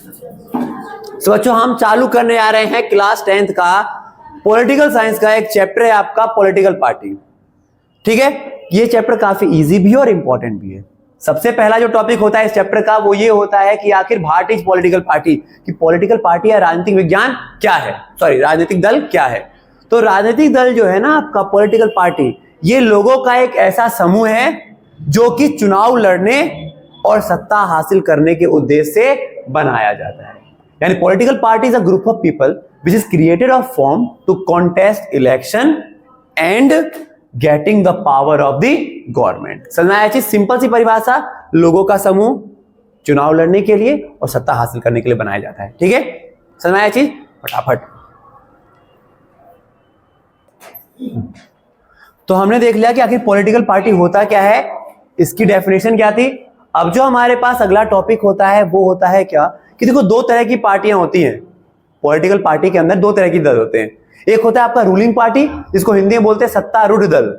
तो बच्चों हम चालू करने आ रहे हैं क्लास 10th का पॉलिटिकल साइंस का एक चैप्टर है आपका पॉलिटिकल पार्टी। ठीक है, ये चैप्टर काफी इजी भी है और इंपॉर्टेंट भी है। सबसे पहला जो टॉपिक होता है इस चैप्टर का वो ये होता है कि आखिर व्हाट इज पॉलिटिकल पार्टी, कि पॉलिटिकल पार्टी या राजनीतिक विज्ञान क्या है, सॉरी राजनीतिक दल क्या है। तो राजनीतिक दल जो है ना आपका पॉलिटिकल पार्टी, ये लोगों का एक ऐसा समूह है जो कि चुनाव लड़ने और सत्ता हासिल करने के उद्देश्य से बनाया जाता है। यानी political party is a group of people which is created और form to contest election and getting the power of the government. समझ आया चीज? सिंपल सी परिभाषा, लोगों का समूह चुनाव लड़ने के लिए और सत्ता हासिल करने के लिए बनाया जाता है। ठीक है, समझ आया चीज? फटाफट। तो हमने देख लिया कि आखिर पॉलिटिकल पार्टी होता क्या है, इसकी डेफिनेशन क्या थी। अब जो हमारे पास अगला टॉपिक होता है वो होता है क्या, कि देखो दो तरह की पार्टियां होती हैं पॉलिटिकल पार्टी के अंदर, दो तरह की दल होते हैं। एक होता है आपका रूलिंग पार्टी जिसको हिंदी में बोलते हैं सत्तारूढ़ दल,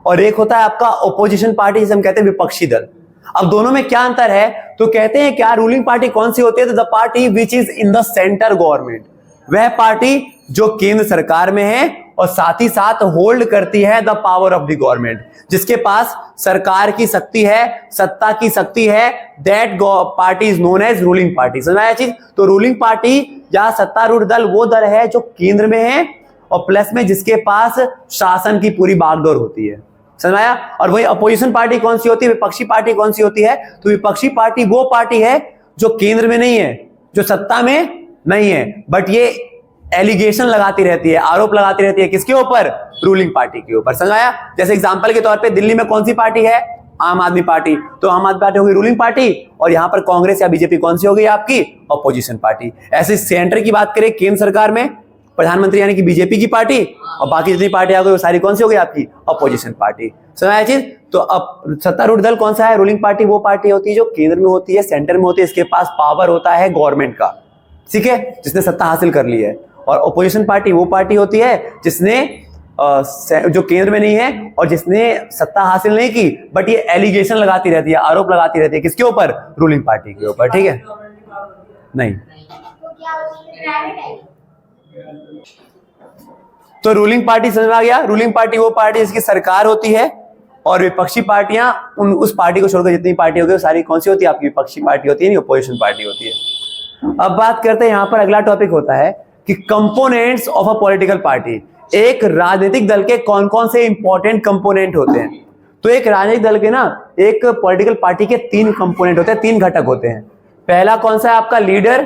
और एक होता है आपका ओपोजिशन पार्टी जिसे हम कहते हैं विपक्षी दल। अब दोनों में क्या अंतर है, तो कहते हैं क्या रूलिंग पार्टी कौन सी होती है, तो the party which is in the centre government, वह पार्टी जो केंद्र सरकार में है और साथ ही साथ होल्ड करती है the power of the government, जिसके पास सरकार की शक्ति है, सत्ता की शक्ति है, that party is known as ruling party. समझ आया चीज? तो रूलिंग पार्टी या सत्तारूढ़ दल वो दल है जो केंद्र में है और प्लस में जिसके पास शासन की पूरी बागडोर होती है। समझ आया? और वही अपोजिशन पार्टी कौन सी होती है, विपक्षी पार्टी कौन सी होती है, तो विपक्षी पार्टी वो पार्टी है जो केंद्र में नहीं है, जो सत्ता में नहीं है, बट ये एलिगेशन लगाती रहती है, आरोप लगाती रहती है, किसके ऊपर, रूलिंग पार्टी के ऊपर। समझ आया? जैसे एग्जांपल के तौर पे दिल्ली में कौन सी पार्टी है, आम आदमी पार्टी, तो आम आदमी पार्टी होगी रूलिंग पार्टी, और यहां पर कांग्रेस या बीजेपी कौन सी होगी आपकी, अपोजिशन पार्टी। ऐसे सेंटर की बात करें, केंद्र सरकार में प्रधानमंत्री यानी कि बीजेपी की पार्टी, और बाकी जितनी पार्टियां हो गई वो सारी कौन सी हो गई आपकी, अपोजिशन पार्टी। समझ आया चीज? तो अब सत्तारूढ़ दल कौन सा है, रूलिंग पार्टी वो पार्टी होती है जो केंद्र में होती है, सेंटर में होती है, इसके पास पावर होता है गवर्नमेंट का, ठीक है, जिसने सत्ता हासिल कर ली है। और अपोजिशन पार्टी वो पार्टी होती है जिसने जो केंद्र में नहीं है और जिसने सत्ता हासिल नहीं की, बट ये एलिगेशन लगाती रहती है, आरोप लगाती रहती है, किसके ऊपर, रूलिंग पार्टी के ऊपर। ठीक है, नहीं तो रूलिंग पार्टी समझ में आ गया। रूलिंग पार्टी वो पार्टी जिसकी सरकार होती है, और विपक्षी पार्टियां उस पार्टी को छोड़कर जितनी पार्टी होगी वो सारी कौन सी होती है आपकी, विपक्षी पार्टी होती है, नहीं अपोजिशन पार्टी होती है। अब बात करते हैं यहां पर अगला टॉपिक होता है कि components of a political party. एक राजनीतिक दल के कौन कौन से इंपॉर्टेंट कंपोनेंट होते हैं। तो एक राजनीतिक दल के ना, एक पॉलिटिकल पार्टी के तीन कंपोनेंट होते हैं, तीन घटक होते हैं। पहला कौन सा है आपका, लीडर,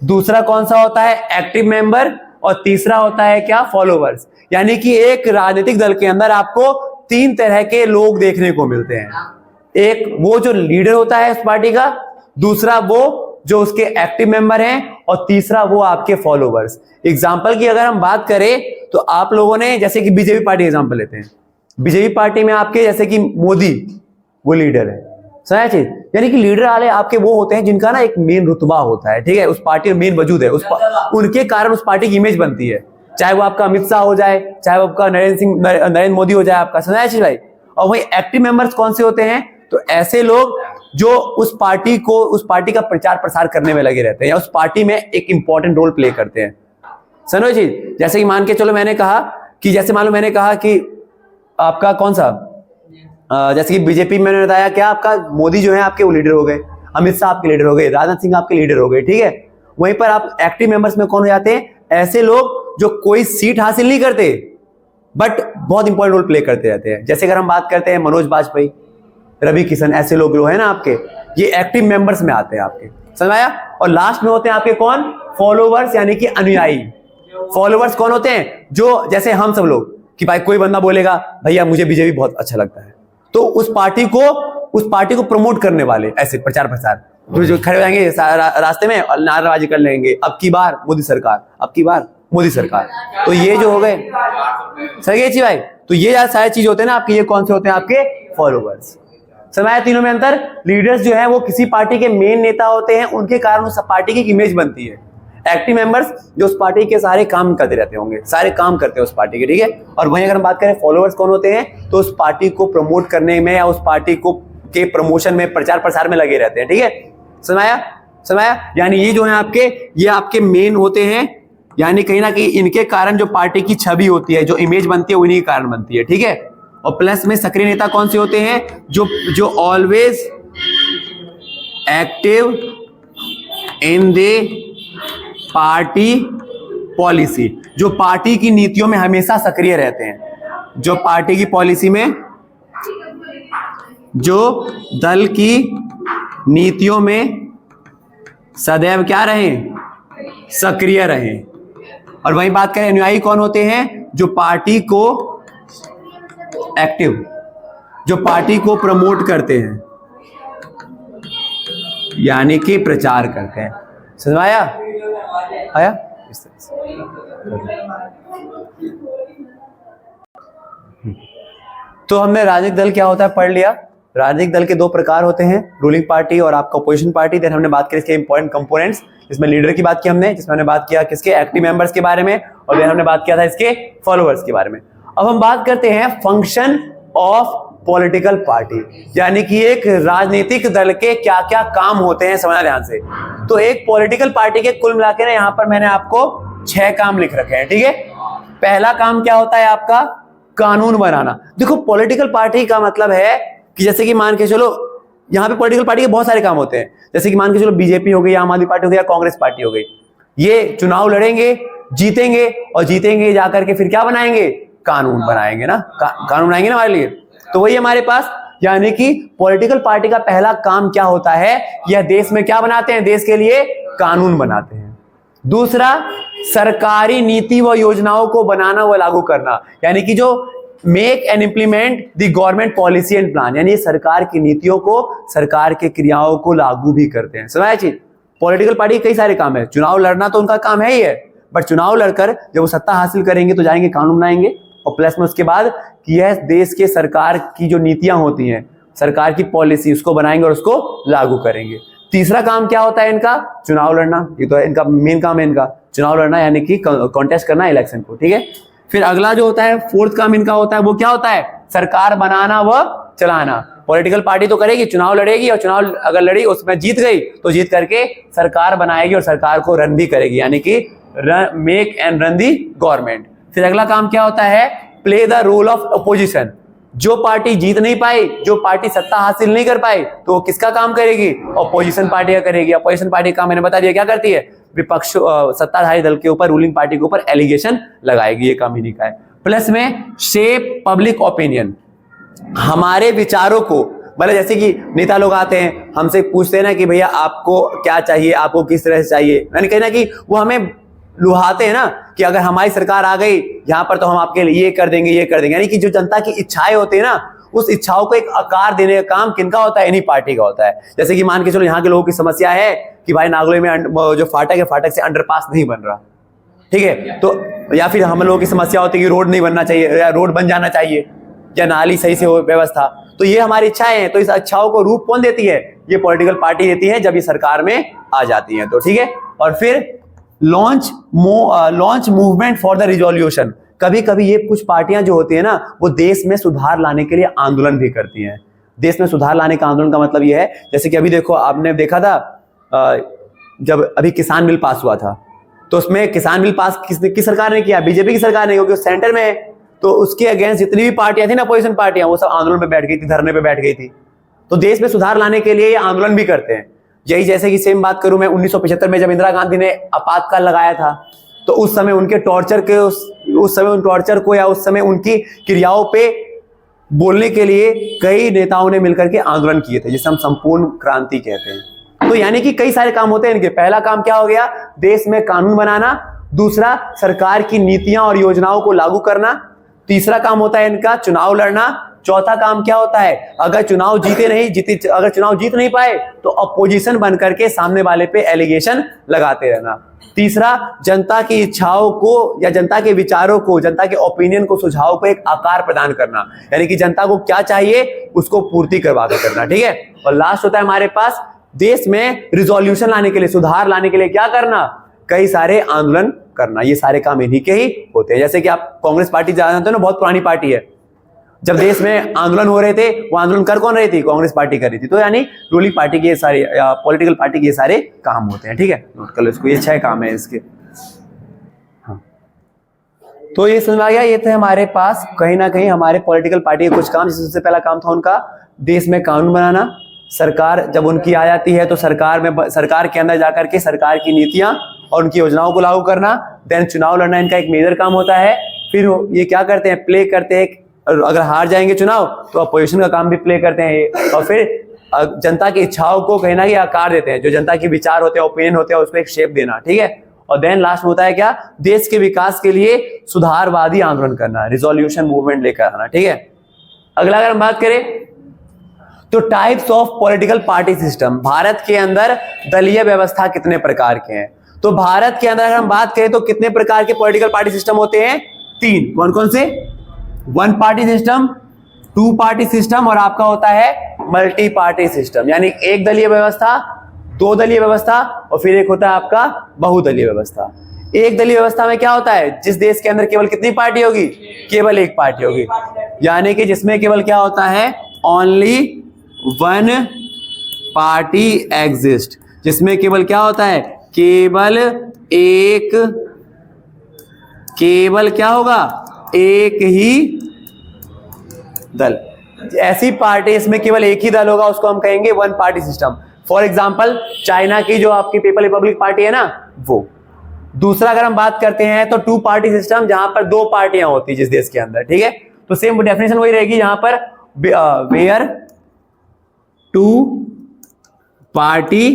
दूसरा कौन सा होता है, एक्टिव मेंबर, और तीसरा होता है क्या, फॉलोवर्स। यानी कि एक राजनीतिक दल के अंदर आपको तीन तरह के लोग देखने को मिलते हैं। एक वो जो लीडर होता है उस पार्टी का, दूसरा वो जो उसके एक्टिव मेंबर हैं, और तीसरा वो आपके फॉलोवर्स। एग्जांपल की अगर हम बात करें तो आप लोगों ने जैसे कि बीजेपी पार्टी एग्जांपल लेते हैं, बीजेपी पार्टी में आपके जैसे कि मोदी वो लीडर है, समझा चीज? यानी कि लीडर वाले आपके वो होते हैं जिनका ना एक मेन रुतबा होता है, ठीक है, उस पार्टी में मेन वजूद है, उनके कारण उस पार्टी की इमेज बनती है, चाहे वो आपका अमित शाह हो जाए, चाहे वो आपका नरेंद्र मोदी हो जाए आपका, समझा चीज भाई? और वही एक्टिव मेंबर्स कौन से होते हैं, तो ऐसे लोग जो उस पार्टी का प्रचार प्रसार करने में लगे रहते हैं या उस पार्टी में एक इंपॉर्टेंट रोल प्ले करते हैं। समझो जी? जैसे कि मान के चलो मैंने कहा कि जैसे मान लो मैंने कहा कि आपका कौन सा, जैसे कि बीजेपी में मैंने बताया क्या, आपका मोदी जो है आपके वो लीडर हो गए, अमित शाह आपके लीडर हो गए, राजनाथ सिंह आपके लीडर हो गए, ठीक है। वहीं पर आप एक्टिव मेंबर्स में कौन हो जाते हैं, ऐसे लोग जो कोई सीट हासिल नहीं करते बट बहुत इंपॉर्टेंट रोल प्ले करते रहते हैं। जैसे अगर हम बात करते हैं मनोज वाजपेयी, रवि किशन, ऐसे लोग जो है ना आपके, ये एक्टिव मेंबर्स में आते हैं आपके, समझ आया? और लास्ट में होते हैं आपके कौन, फॉलोवर्स, यानी कि अनुयायी। फॉलोवर्स कौन होते हैं, जो जैसे हम सब लोग कि भाई कोई बंदा बोलेगा भैया मुझे बीजेपी बहुत अच्छा लगता है, तो उस पार्टी को प्रमोट करने वाले, ऐसे प्रचार प्रसार जो खड़े हो जाएंगे रास्ते में और नारेबाजी कर लेंगे, अब की बार मोदी सरकार, अब की बार मोदी सरकार। तो ये जो हो गए, सही है भाई? तो ये सारे चीज होते हैं ना आपके, ये कौन से होते हैं आपके, फॉलोवर्स। समय तीनों में अंतर। लीडर्स जो है वो किसी पार्टी के मेन नेता होते हैं, उनके कारण उस पार्टी की इमेज बनती है। एक्टिव मेंबर्स जो उस पार्टी के सारे काम करते रहते होंगे, सारे काम करते हैं उस पार्टी के, ठीक है। और वहीं अगर हम बात करें फॉलोअर्स कौन होते हैं, तो उस पार्टी को प्रमोट करने में या उस पार्टी को के प्रमोशन में, प्रचार प्रसार में लगे रहते हैं, ठीक है। समझ आया? समझाया? यानी ये जो है आपके, ये आपके मेन होते हैं, यानी कहीं ना कहीं इनके कारण जो पार्टी की छवि होती है, जो इमेज बनती है, उन्हीं के कारण बनती है, ठीक है। और प्लस में सक्रिय नेता कौन से होते हैं? जो always active in the party policy, जो पार्टी की नीतियों में हमेशा सक्रिय रहते हैं, जो पार्टी की पॉलिसी में, जो दल की नीतियों में सदैव क्या रहे? सक्रिय रहे। और वही बात करें अनुयायी कौन होते हैं? जो पार्टी को एक्टिव, जो पार्टी को प्रमोट करते हैं, यानी कि प्रचार करते हैं। समझ आया? आया? इस तरह से। तो हमने राजनीतिक दल क्या होता है पढ़ लिया। राजनीतिक दल के दो प्रकार होते हैं, रूलिंग पार्टी और आपका अपोजिशन पार्टी। देन हमने बात की इसके इंपॉर्टेंट कंपोनेंट्स, इसमें लीडर की बात की हमने, जिसमें हमने बात किया किसके? एक्टिव मेंबर्स के बारे में, और देन हमने बात किया था इसके फॉलोअर्स के बारे में। अब हम बात करते हैं फंक्शन ऑफ पॉलिटिकल पार्टी, यानी कि एक राजनीतिक दल के क्या क्या काम होते हैं, समझना ध्यान से। तो एक पॉलिटिकल पार्टी के कुल मिलाकर यहां पर मैंने आपको 6 काम लिख रखे हैं, ठीक है। पहला काम क्या होता है आपका? कानून बनाना। देखो पॉलिटिकल पार्टी का मतलब है कि जैसे कि मान के चलो, यहाँ पे पॉलिटिकल पार्टी के बहुत सारे काम होते हैं, जैसे कि मान के चलो बीजेपी हो गई, आम आदमी पार्टी हो गई, या कांग्रेस पार्टी हो गई, ये चुनाव लड़ेंगे, जीतेंगे, और जीतेंगे जाकर के फिर क्या बनाएंगे? कानून बनाएंगे ना, कानून बनाएंगे ना हमारे लिए। तो वही हमारे पास, यानी कि पॉलिटिकल पार्टी का पहला काम क्या होता है? यह देश में क्या बनाते हैं? देश के लिए कानून बनाते हैं। दूसरा, सरकारी नीति व योजनाओं को बनाना व लागू करना, यानी कि जो make and implement the government policy and plan, यानी सरकार की नीतियों को, सरकार के क्रियाओं को लागू भी करते हैं। समझ चीज? पॉलिटिकल पार्टी के कई सारे काम है, चुनाव लड़ना तो उनका काम है ही है, बट चुनाव लड़कर जब वो सत्ता हासिल करेंगे तो जाएंगे कानून बनाएंगे, और प्लस में उसके बाद कि यह देश के सरकार की जो नीतियां होती हैं, सरकार की पॉलिसी, उसको बनाएंगे और उसको लागू करेंगे। तीसरा काम क्या होता है इनका? चुनाव लड़ना। ये तो इनका मेन काम है, इनका चुनाव लड़ना, यानी कि कॉन्टेस्ट करना इलेक्शन को, ठीक है। फिर अगला जो होता है, फोर्थ काम इनका होता है, वो क्या होता है? सरकार बनाना व चलाना। पॉलिटिकल पार्टी तो करेगी, चुनाव लड़ेगी, और चुनाव अगर लड़ी उसमें जीत गई तो जीत करके सरकार बनाएगी और सरकार को रन भी करेगी, यानी कि make and run the government. फिर अगला काम क्या होता है? Play the role of opposition. जो पार्टी जीत नहीं पाई, जो पार्टी सत्ता हासिल नहीं कर पाई, तो वो किसका काम करेगी? अपोजिशन पार्टी का करेगी। अपोजिशन पार्टी का मैंने बता दिया क्या करती है? विपक्ष, सत्ताधारी दल के ऊपर, रूलिंग पार्टी के ऊपर एलिगेशन लगाएगी, ये काम इन्हीं का है। प्लस में शेप पब्लिक ओपिनियन, हमारे विचारों को, मतलब जैसे कि नेता लोग आते हैं हमसे पूछते हैं ना कि भैया आपको क्या चाहिए, आपको किस तरह से चाहिए, यानी कहना कि वो हमें लुभाते हैं ना कि अगर हमारी सरकार आ गई यहाँ पर तो हम आपके लिए ये कर देंगे, ये कर देंगे। यानी कि जो जनता की इच्छाएं होती है ना, उस इच्छाओं को एक आकार देने का काम किनका होता है? इन्हीं पार्टी का होता है। जैसे कि मान के चलो यहाँ के लोगों की समस्या है कि भाई नागलोई में जो फाटक है, फाटक से अंडरपास नहीं बन रहा, ठीक है, तो या फिर हम लोगों की समस्या होती है कि रोड नहीं बनना चाहिए, या रोड बन जाना चाहिए, या नाली सही से हो व्यवस्था। तो ये हमारी इच्छाएं हैं, तो इस इच्छाओं को रूप कौन देती है? ये पॉलिटिकल पार्टी देती है, जब ये सरकार में आ जाती है तो, ठीक है। और फिर launch movement for the resolution. कभी कभी ये कुछ पार्टियां जो होती है ना, वो देश में सुधार लाने के लिए आंदोलन भी करती हैं। देश में सुधार लाने का आंदोलन का मतलब ये है, जैसे कि अभी देखो, आपने देखा था जब अभी किसान बिल पास हुआ था, तो उसमें किसान बिल पास किस सरकार ने किया? बीजेपी की सरकार ने, क्योंकि सेंटर में है। तो उसके अगेंस्ट जितनी भी पार्टियां थी ना, अपोजिशन पार्टियां, वो सब आंदोलन पे बैठ गई थी, धरने पे बैठ गई थी। तो देश में सुधार लाने के लिए ये आंदोलन भी करते हैं। यही जैसे कि सेम बात करूं मैं, 1975 में जब इंदिरा गांधी ने आपातकाल लगाया था, तो उस समय उनके टॉर्चर के उस समय उन टॉर्चर को, या उस समय उनकी क्रियाओं पे बोलने के लिए कई नेताओं ने मिलकर के आंदोलन किए थे, जिसे हम संपूर्ण क्रांति कहते हैं। तो यानी कि कई सारे काम होते हैं इनके। पहला काम क्या हो गया? देश में कानून बनाना। दूसरा, सरकार की नीतियां और योजनाओं को लागू करना। तीसरा काम होता है इनका चुनाव लड़ना। चौथा काम क्या होता है? अगर चुनाव जीत नहीं पाए तो अपोजिशन बन करके सामने वाले पे एलिगेशन लगाते रहना। तीसरा, जनता की इच्छाओं को, या जनता के विचारों को, जनता के ओपिनियन को, सुझाव को एक आकार प्रदान करना, यानी कि जनता को क्या चाहिए उसको पूर्ति करवा के करना, ठीक है। और लास्ट होता है हमारे पास देश में रिजोल्यूशन लाने के लिए, सुधार लाने के लिए क्या करना? कई सारे आंदोलन करना। ये सारे काम इन्हीं के ही होते हैं। जैसे कि आप कांग्रेस पार्टी जानते हो ना, बहुत पुरानी पार्टी है, जब देश में आंदोलन हो रहे थे, वो आंदोलन कर कौन रही थी? कांग्रेस पार्टी कर रही थी। तो यानी रूलिंग पार्टी के सारे पॉलिटिकल पार्टी के सारे काम होते हैं। ठीक है, नोट कर लो इसको, ये 6 काम है इसके। हाँ, तो ये समझ में आ गया। ये थे हमारे पास कहीं ना कहीं हमारे पॉलिटिकल पार्टी के कुछ काम। जैसे सबसे पहला काम था उनका देश में कानून बनाना। सरकार जब उनकी आ जाती है तो सरकार के अंदर जाकर के सरकार की नीतियां और उनकी योजनाओं को लागू करना। देन चुनाव लड़ना इनका एक मेजर काम होता है। फिर ये क्या करते हैं? प्ले करते हैं। अगर हार जाएंगे चुनाव तो अपोजिशन का काम भी प्ले करते हैं। और फिर जनता की इच्छाओं को कहीं ना कहीं आकार देते हैं। जो जनता के विचार होते हैं, ओपिनियन होते हैं, उसको एक शेप देना। ठीक है, और देन लास्ट में होता है क्या? देश के विकास के लिए सुधारवादी आंदोलन करना, रिजोल्यूशन मूवमेंट लेकर आना। ठीक है, अगला अगर हम बात करें तो types of political party system. Bharat के अंदर दलीय व्यवस्था कितने प्रकार के हैं? तो भारत के अंदर अगर हम बात करें तो कितने प्रकार के पॉलिटिकल पार्टी सिस्टम होते हैं? 3। कौन कौन से? 1 पार्टी सिस्टम, 2 पार्टी सिस्टम और आपका होता है मल्टी पार्टी सिस्टम। यानी एक दलीय व्यवस्था, 2 दलीय व्यवस्था और फिर एक होता है आपका बहुदलीय व्यवस्था। एक दलीय व्यवस्था में क्या होता है? जिस देश के अंदर केवल कितनी पार्टी होगी? केवल एक पार्टी होगी। यानी कि जिसमें केवल क्या होता है? Only 1 party exist. जिसमें केवल क्या होता है? केवल क्या होगा? एक ही दल। ऐसी पार्टी इसमें केवल एक ही दल होगा, उसको हम कहेंगे 1 party system. For example China की जो आपकी पीपल रिपब्लिक पार्टी है ना, वो। दूसरा अगर हम बात करते हैं तो 2 पार्टी सिस्टम, जहां पर 2 पार्टियां होती है जिस देश के अंदर। ठीक है, तो सेम डेफिनेशन वही रहेगी यहां पर, वेयर 2 पार्टी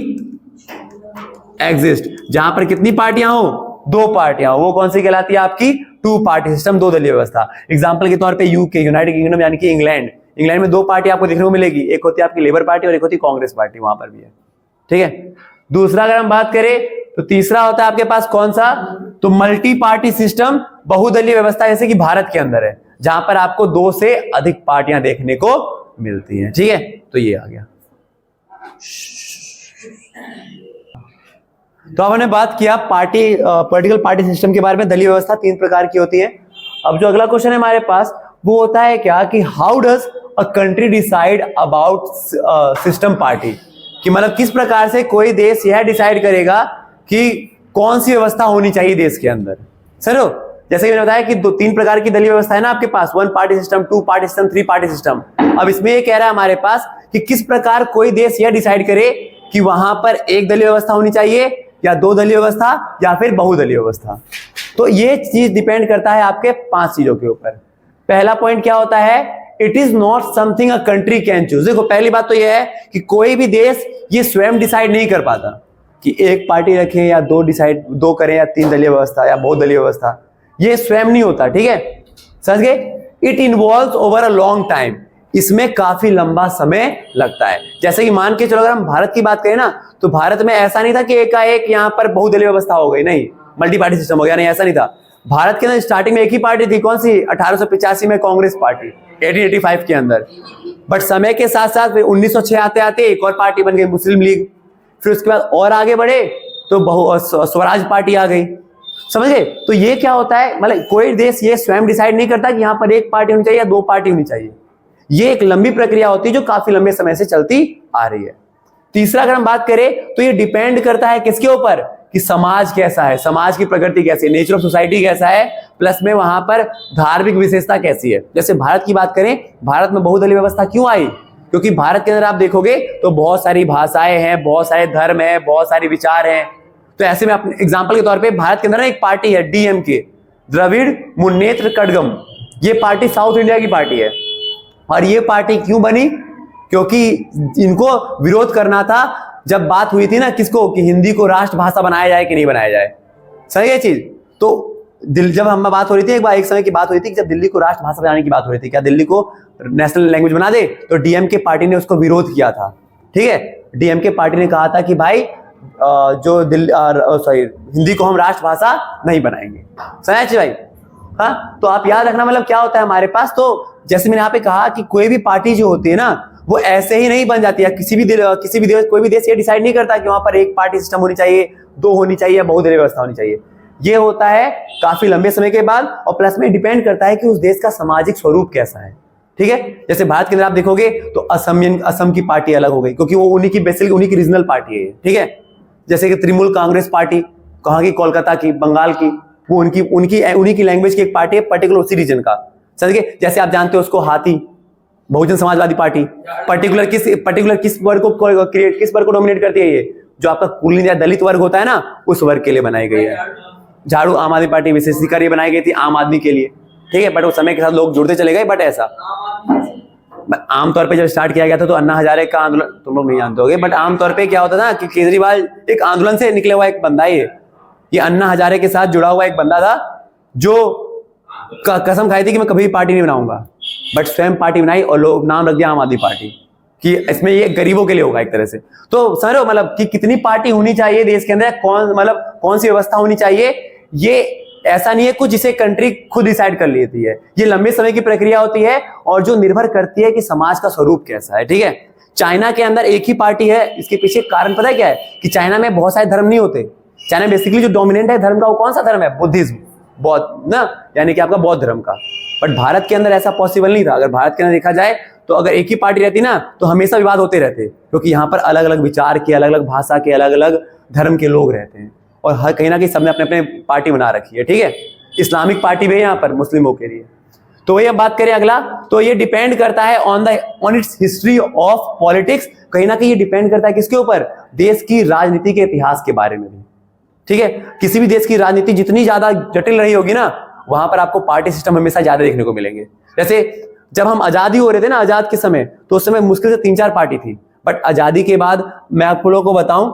एग्जिस्ट। जहां पर कितनी पार्टियां हो? 2 पार्टियां हो। वो कौन सी कहलाती है? आपकी 2 पार्टी सिस्टम, 2 दलीय व्यवस्था। एग्जांपल के तौर पे यूके, यूनाइटेड किंगडम, यानी कि इंग्लैंड में 2 पार्टी आपको देखने को मिलेगी। एक होती है आपकी लेबर पार्टी और एक होती है कांग्रेस पार्टी, वहां पर भी है। ठीक है, दूसरा अगर हम बात करें तो तीसरा होता है आपके पास कौन सा? तो मल्टी पार्टी सिस्टम, बहुदलीय व्यवस्था, जैसे कि भारत के अंदर है, जहां पर आपको 2 से अधिक पार्टियां देखने को मिलती हैं। ठीक है, तो ये आ गया। तो अब हमने बात किया पॉलिटिकल पार्टी सिस्टम के बारे में। दलीय व्यवस्था 3 प्रकार की होती है। अब जो अगला क्वेश्चन है हमारे पास वो होता है क्या कि how does a country decide about system party, कि मतलब किस प्रकार से कोई देश यह डिसाइड करेगा कि कौन सी व्यवस्था होनी चाहिए देश के अंदर। सर, जैसे कि मैंने बताया कि 3 प्रकार की दलीय व्यवस्था है ना आपके पास, 1 party system, 2 party system, 3 party system. अब इसमें ये कह रहा है हमारे पास कि किस प्रकार कोई देश यह डिसाइड करे कि वहां पर एक दलीय व्यवस्था होनी चाहिए या 2 दलीय व्यवस्था या फिर बहुदलीय व्यवस्था। तो ये चीज डिपेंड करता है आपके 5 चीजों के ऊपर। पहला पॉइंट क्या होता है? It is not something a country can choose. देखो, पहली बात तो यह है कि कोई भी देश ये स्वयं डिसाइड नहीं कर पाता कि एक पार्टी रखें या 2 करें या 3 दलीय व्यवस्था या बहुदलीय व्यवस्था। ये स्वयं नहीं होता। ठीक है, समझ गए? It involves over a long time. इसमें काफी लंबा समय लगता है। जैसे कि मान के चलो अगर हम भारत की बात करें ना, तो भारत में ऐसा नहीं था कि एकाएक यहाँ पर बहुदलीय व्यवस्था हो गई, नहीं, मल्टी पार्टी सिस्टम हो गया, नहीं, ऐसा नहीं था। भारत के अंदर स्टार्टिंग में एक ही पार्टी थी, कौन सी? 1885 में कांग्रेस पार्टी, 1885 के अंदर। बट समय के साथ साथ 1906 आते आते एक और पार्टी बन गई, मुस्लिम लीग। फिर उसके बाद और आगे बढ़े तो स्वराज पार्टी आ गई। समझे? तो ये क्या होता है, मतलब कोई देश ये स्वयं डिसाइड नहीं करता कि यहाँ पर एक पार्टी होनी चाहिए या 2 पार्टी होनी चाहिए। ये एक लंबी प्रक्रिया होती है जो काफी लंबे समय से चलती आ रही है। तीसरा अगर हम बात करें तो ये डिपेंड करता है किसके ऊपर? कि समाज कैसा है, समाज की प्रकृति कैसी है, नेचर ऑफ सोसाइटी कैसा है, प्लस में वहां पर धार्मिक विशेषता कैसी है। जैसे भारत की बात करें, भारत में बहुदलीय व्यवस्था क्यों आई? क्योंकि भारत के अंदर आप देखोगे तो बहुत सारी भाषाएं हैं, बहुत सारे धर्म है, बहुत सारे विचार हैं। तो ऐसे में अपने एग्जाम्पल के तौर पर भारत के अंदर एक पार्टी है DMK, द्रविड़ मुन्नेत्र कड़गम। ये पार्टी साउथ इंडिया की पार्टी है। और ये पार्टी क्यों बनी? क्योंकि इनको विरोध करना था जब बात हुई थी ना किसको, कि हिंदी को राष्ट्रभाषा बनाया जाए कि नहीं बनाया जाए। सही है चीज? तो जब हम बात हो रही थी एक समय की बात हुई थी कि जब दिल्ली को राष्ट्रभाषा बनाने की बात हो रही थी, क्या दिल्ली को नेशनल लैंग्वेज बना दे, तो DMK पार्टी ने उसको विरोध किया था। ठीक है, DMK पार्टी ने कहा था कि भाई हिंदी को हम राष्ट्रभाषा नहीं बनाएंगे। समझ भाई? हाँ, तो आप याद रखना, मतलब क्या होता है हमारे पास, तो जैसे मैंने यहाँ पे कहा कि कोई भी पार्टी जो होती है ना वो ऐसे ही नहीं बन जाती है। कोई भी देश ये डिसाइड नहीं करता कि वहां पर एक पार्टी सिस्टम होनी चाहिए, 2 होनी चाहिए, बहुदलीय व्यवस्था होनी चाहिए। ये होता है काफी लंबे समय के बाद, और प्लस में डिपेंड करता है कि उस देश का सामाजिक स्वरूप कैसा है। ठीक है। जैसे भारत के अंदर आप देखोगे तो असम की पार्टी अलग हो गई, क्योंकि वो उन्हीं की बेसिकली उन्हीं की रीजनल पार्टी है, ठीक है। जैसे कि तृणमूल कांग्रेस पार्टी कहाँ की, कोलकाता की, बंगाल की, वो उन्हीं की लैंग्वेज की एक पार्टी है, पर्टिकुलर उसी रीजन का, समझ गए। जैसे आप जानते हो उसको हाथी, बहुजन समाजवादी पार्टी, पर्टिकुलर किस वर्ग को डोमिनेट करती है, ये जो आपका कुलीन या दलित वर्ग होता है ना, उस वर्ग के लिए बनाई गई है। झाड़ू आम आदमी पार्टी विशेषकर ये बनाई गई थी आम आदमी के लिए, ठीक है। बट वो समय के साथ लोग जुड़ते चले गए, बट ऐसा आमतौर पे जब स्टार्ट किया गया था तो अन्ना हजारे का आंदोलन, तुम लोग नहीं जानते होगे, बट आमतौर पे क्या होता था कि केजरीवाल एक आंदोलन से निकले हुआ एक बंदा है, ये अन्ना हजारे के साथ जुड़ा हुआ एक बंदा था, जो कसम खाई थी कि मैं कभी भी पार्टी नहीं बनाऊंगा, बट स्वयं पार्टी बनाई और लोग नाम रख दिया आम आदमी पार्टी, कि इसमें ये गरीबों के लिए होगा एक तरह से। तो समझ रहे हो मतलब कि कितनी पार्टी होनी चाहिए देश के अंदर, कौन सी व्यवस्था होनी चाहिए, ये ऐसा नहीं है कुछ जिसे कंट्री खुद डिसाइड कर लेती है, ये लंबे समय की प्रक्रिया होती है और जो निर्भर करती है कि समाज का स्वरूप कैसा है, ठीक है। चाइना के अंदर एक ही पार्टी है, इसके पीछे कारण पता है क्या है, कि चाइना में बहुत सारे धर्म नहीं होते। चाइना बेसिकली जो डोमिनेंट है धर्म का, वो कौन सा धर्म है, बुद्धिज्म, बौद्ध ना, यानी कि आपका बौद्ध धर्म का। बट भारत के अंदर ऐसा पॉसिबल नहीं था। अगर भारत के अंदर देखा जाए तो अगर एक ही पार्टी रहती ना तो हमेशा विवाद होते रहते, क्योंकि यहाँ पर अलग अलग विचार के, अलग अलग भाषा के, अलग अलग धर्म के लोग रहते हैं, और हर कहीं ना कहीं सबने अपने अपने पार्टी बना रखी है, ठीक है। इस्लामिक पार्टी भी है यहाँ पर मुस्लिमों के लिए। तो ये अब बात करें अगला, तो ये डिपेंड करता है on it's history of politics. कहीं ना कहीं ये डिपेंड करता है किसके ऊपर, देश की राजनीति के इतिहास के बारे में भी, ठीक है। किसी भी देश की राजनीति जितनी ज्यादा जटिल रही होगी ना, वहां पर आपको पार्टी सिस्टम हमेशा ज्यादा देखने को मिलेंगे। जैसे जब हम आजादी हो रहे थे ना, आजाद के समय, तो उस समय मुश्किल से 3-4 पार्टी थी, बट आजादी के बाद मैं आप लोगों को बताऊं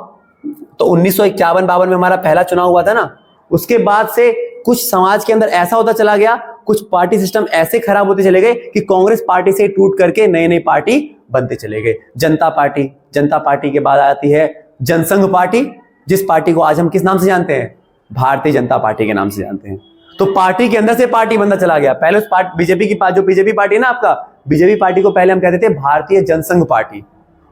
तो 1951-52 में हमारा पहला चुनाव हुआ था ना, उसके बाद से कुछ समाज के अंदर ऐसा होता चला गया, कुछ पार्टी सिस्टम ऐसे खराब होते चले गए कि कांग्रेस पार्टी से टूट करके नई नई पार्टी बनते चले गए। जनता पार्टी के बाद आती है जनसंघ पार्टी, जिस पार्टी को आज हम किस नाम से जानते हैं, भारतीय जनता पार्टी के नाम से जानते हैं। तो पार्टी के अंदर से पार्टी बनता चला गया। पहले उस बीजेपी की जो बीजेपी पार्टी है ना आपका, बीजेपी पार्टी को पहले हम कहते थे भारतीय जनसंघ पार्टी,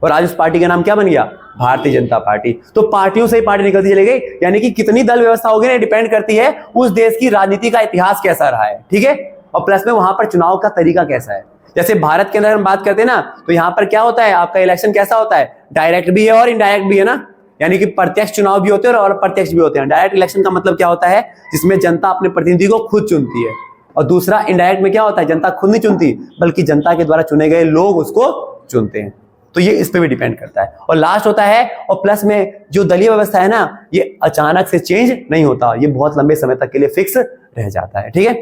और आज उस पार्टी का नाम क्या बन गया, भारतीय जनता पार्टी। तो पार्टियों से ही पार्टी निकलती चली गई, यानी कि कितनी दल व्यवस्था होगी ना, डिपेंड करती है उस देश की राजनीति का इतिहास कैसा रहा है, ठीक है। और प्लस में वहां पर चुनाव का तरीका कैसा है। जैसे भारत के अंदर हम बात करते हैं ना, तो यहाँ पर क्या होता है, आपका इलेक्शन कैसा होता है, डायरेक्ट भी है और इनडायरेक्ट भी है ना, यानी कि प्रत्यक्ष चुनाव भी होते हैं और अप्रत्यक्ष भी होते हैं। डायरेक्ट इलेक्शन का मतलब क्या होता है, जिसमें जनता अपने प्रतिनिधि को खुद चुनती है, और दूसरा इनडायरेक्ट में क्या होता है, जनता खुद नहीं चुनती बल्कि जनता के द्वारा चुने गए लोग उसको चुनते हैं। तो ये इस पे भी डिपेंड करता है। और लास्ट होता है, और प्लस में जो दलीय व्यवस्था है ना, ये अचानक से चेंज नहीं होता, ये बहुत लंबे समय तक के लिए फिक्स रह जाता है, ठीक है।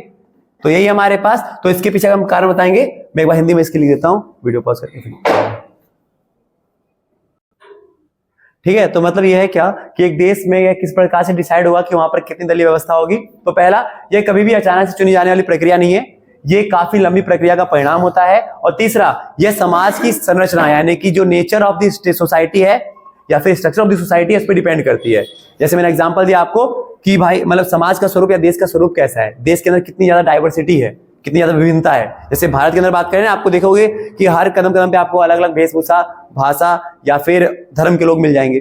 तो यही हमारे पास, तो इसके पीछे हम कारण बताएंगे। मैं एक बार हिंदी में इसके लिख देता हूं, वीडियो पॉज करके, ठीक है। तो मतलब ये है क्या कि एक देश में यह किस प्रकार से डिसाइड होगा कि वहां पर कितनी दलीय व्यवस्था होगी। तो पहला, ये कभी भी अचानक से चुनी जाने वाली प्रक्रिया नहीं है, ये काफी लंबी प्रक्रिया का परिणाम होता है। और तीसरा, यह समाज की संरचना यानी कि जो नेचर ऑफ द सोसाइटी है या फिर स्ट्रक्चर ऑफ द सोसाइटी है, इस पर डिपेंड करती है। जैसे मैंने एग्जांपल दिया आपको कि भाई मतलब समाज का स्वरूप या देश का स्वरूप कैसा है, देश के अंदर कितनी ज्यादा डाइवर्सिटी है, कितनी ज्यादा विभिन्नता है। जैसे भारत के अंदर बात करें ना, आपको देखोगे कि हर कदम कदम पे आपको अलग अलग वेशभूषा, भाषा या फिर धर्म के लोग मिल जाएंगे।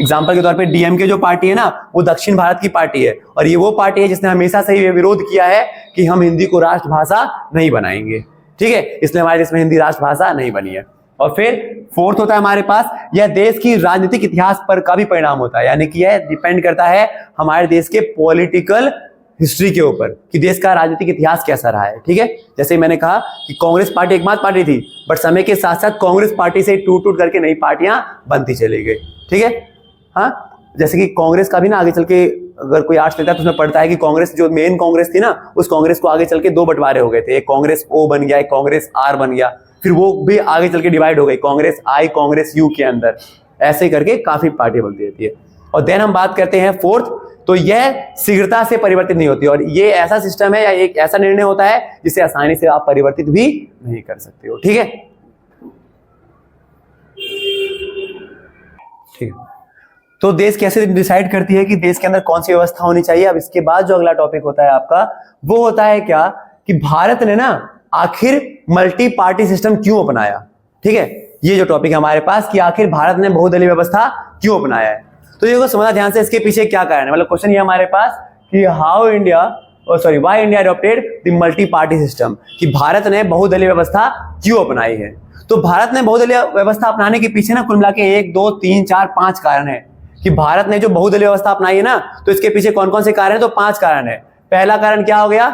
एग्जाम्पल के तौर पे डीएमके जो पार्टी है ना, वो दक्षिण भारत की पार्टी है, और ये वो पार्टी है जिसने हमेशा से ये विरोध किया है कि हम हिंदी को राष्ट्रभाषा नहीं बनाएंगे, ठीक है। इसलिए हमारे देश में हिंदी राष्ट्रभाषा नहीं बनी है। और फिर फोर्थ होता है हमारे पास, यह देश की राजनीतिक इतिहास पर का भी परिणाम होता है, यानी कि यह डिपेंड करता है हमारे देश के पॉलिटिकल हिस्ट्री के ऊपर कि देश का राजनीतिक इतिहास कैसा रहा है, ठीक है। जैसे मैंने कहा कि कांग्रेस पार्टी एकमात्र पार्टी थी, बट समय के साथ साथ कांग्रेस पार्टी से टूट करके नई पार्टियां बनती चली गई, ठीक है। हाँ, जैसे कि कांग्रेस का भी ना आगे चल के अगर कोई आर्ट्स लेता है तो उसमें पढ़ता है कि कांग्रेस जो मेन कांग्रेस थी ना, उस कांग्रेस को आगे चल के 2 बंटवारे हो गए थे। एक कांग्रेस ओ बन गया, एक कांग्रेस आर बन गया, फिर वो भी आगे चल के डिवाइड हो गई, कांग्रेस आई, कांग्रेस यू के अंदर, ऐसे ही करके काफी पार्टी बनती रहती है। और देन हम बात करते हैं फोर्थ, तो यह शीघ्रता से परिवर्तित नहीं होती, और ये ऐसा सिस्टम है या एक ऐसा निर्णय होता है जिसे आसानी से आप परिवर्तित भी नहीं कर सकते हो, ठीक है। ठीक है, तो देश कैसे डिसाइड करती है कि देश के अंदर कौन सी व्यवस्था होनी चाहिए। अब इसके बाद जो अगला टॉपिक होता है आपका, वो होता है क्या कि भारत ने ना आखिर मल्टी पार्टी सिस्टम क्यों अपनाया, ठीक है। ये जो टॉपिक है हमारे पास कि आखिर भारत ने बहुदलीय व्यवस्था क्यों अपनाया है, तो ये समझना ध्यान से इसके पीछे क्या कारण है। मतलब क्वेश्चन ये हमारे पास कि how India why India adopted the multi party system, कि भारत ने बहुदलीय व्यवस्था क्यों अपनाई है। तो भारत ने बहुदलीय व्यवस्था अपनाने के पीछे ना कुल मिला के 1 2 3 4 5 कारण है कि भारत ने जो बहुदलीय व्यवस्था अपनाई है ना, तो इसके पीछे कौन कौन से कारण है, तो 5 कारण है। पहला कारण क्या हो गया,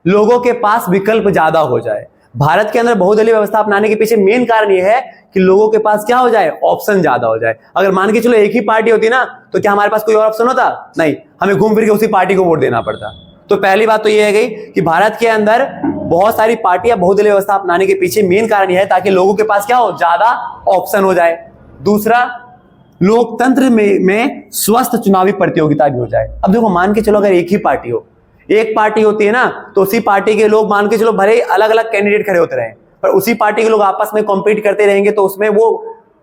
लोगों के पास विकल्प ज्यादा हो जाए। भारत के अंदर बहुदलीय व्यवस्था अपनाने के पीछे मेन कारण यह है कि लोगों के पास क्या हो जाए, ऑप्शन ज्यादा हो जाए। अगर मान के चलो एक ही पार्टी होती ना, तो क्या हमारे पास कोई और ऑप्शन होता, नहीं, हमें घूम फिर के उसी पार्टी को वोट देना पड़ता। तो पहली बात तो ये है गई कि भारत के अंदर बहुत सारी पार्टियां बहुदलीय व्यवस्था अपनाने के पीछे मेन कारण यह है ताकि लोगों के पास क्या हो, ज्यादा ऑप्शन हो जाए। दूसरा, लोकतंत्र में स्वस्थ चुनावी प्रतियोगिता भी हो जाए। अब देखो मान के चलो अगर एक ही पार्टी हो, एक पार्टी होती है ना, तो उसी पार्टी के लोग मान के चलो भले अलग अलग कैंडिडेट खड़े होते रहे, पर उसी पार्टी के लोग आपस में कॉम्पीट करते रहेंगे, तो उसमें वो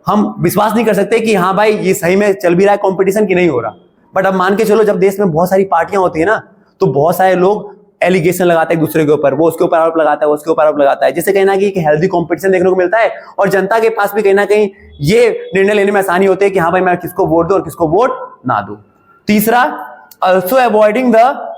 हम विश्वास नहीं कर सकते कि हाँ भाई ये सही में चल भी रहा है कॉम्पिटिशन की नहीं हो रहा। बट अब मान के चलो जब देश में बहुत सारी पार्टियां होती है ना, तो बहुत सारे लोग एलिगेशन लगाते हैं एक दूसरे के ऊपर, वो उसके ऊपर आरोप लगाता है, वो उसके ऊपर आरोप लगाता है, जिससे कहीं ना कहीं एक हेल्दी कॉम्पिटिशन देखने को मिलता है और जनता के पास भी कहीं ना कहीं ये निर्णय लेने में आसानी होती है कि हाँ भाई मैं किसको वोट दूं और किसको वोट ना दूं। तीसरा, ऑल्सो अवॉइडिंग द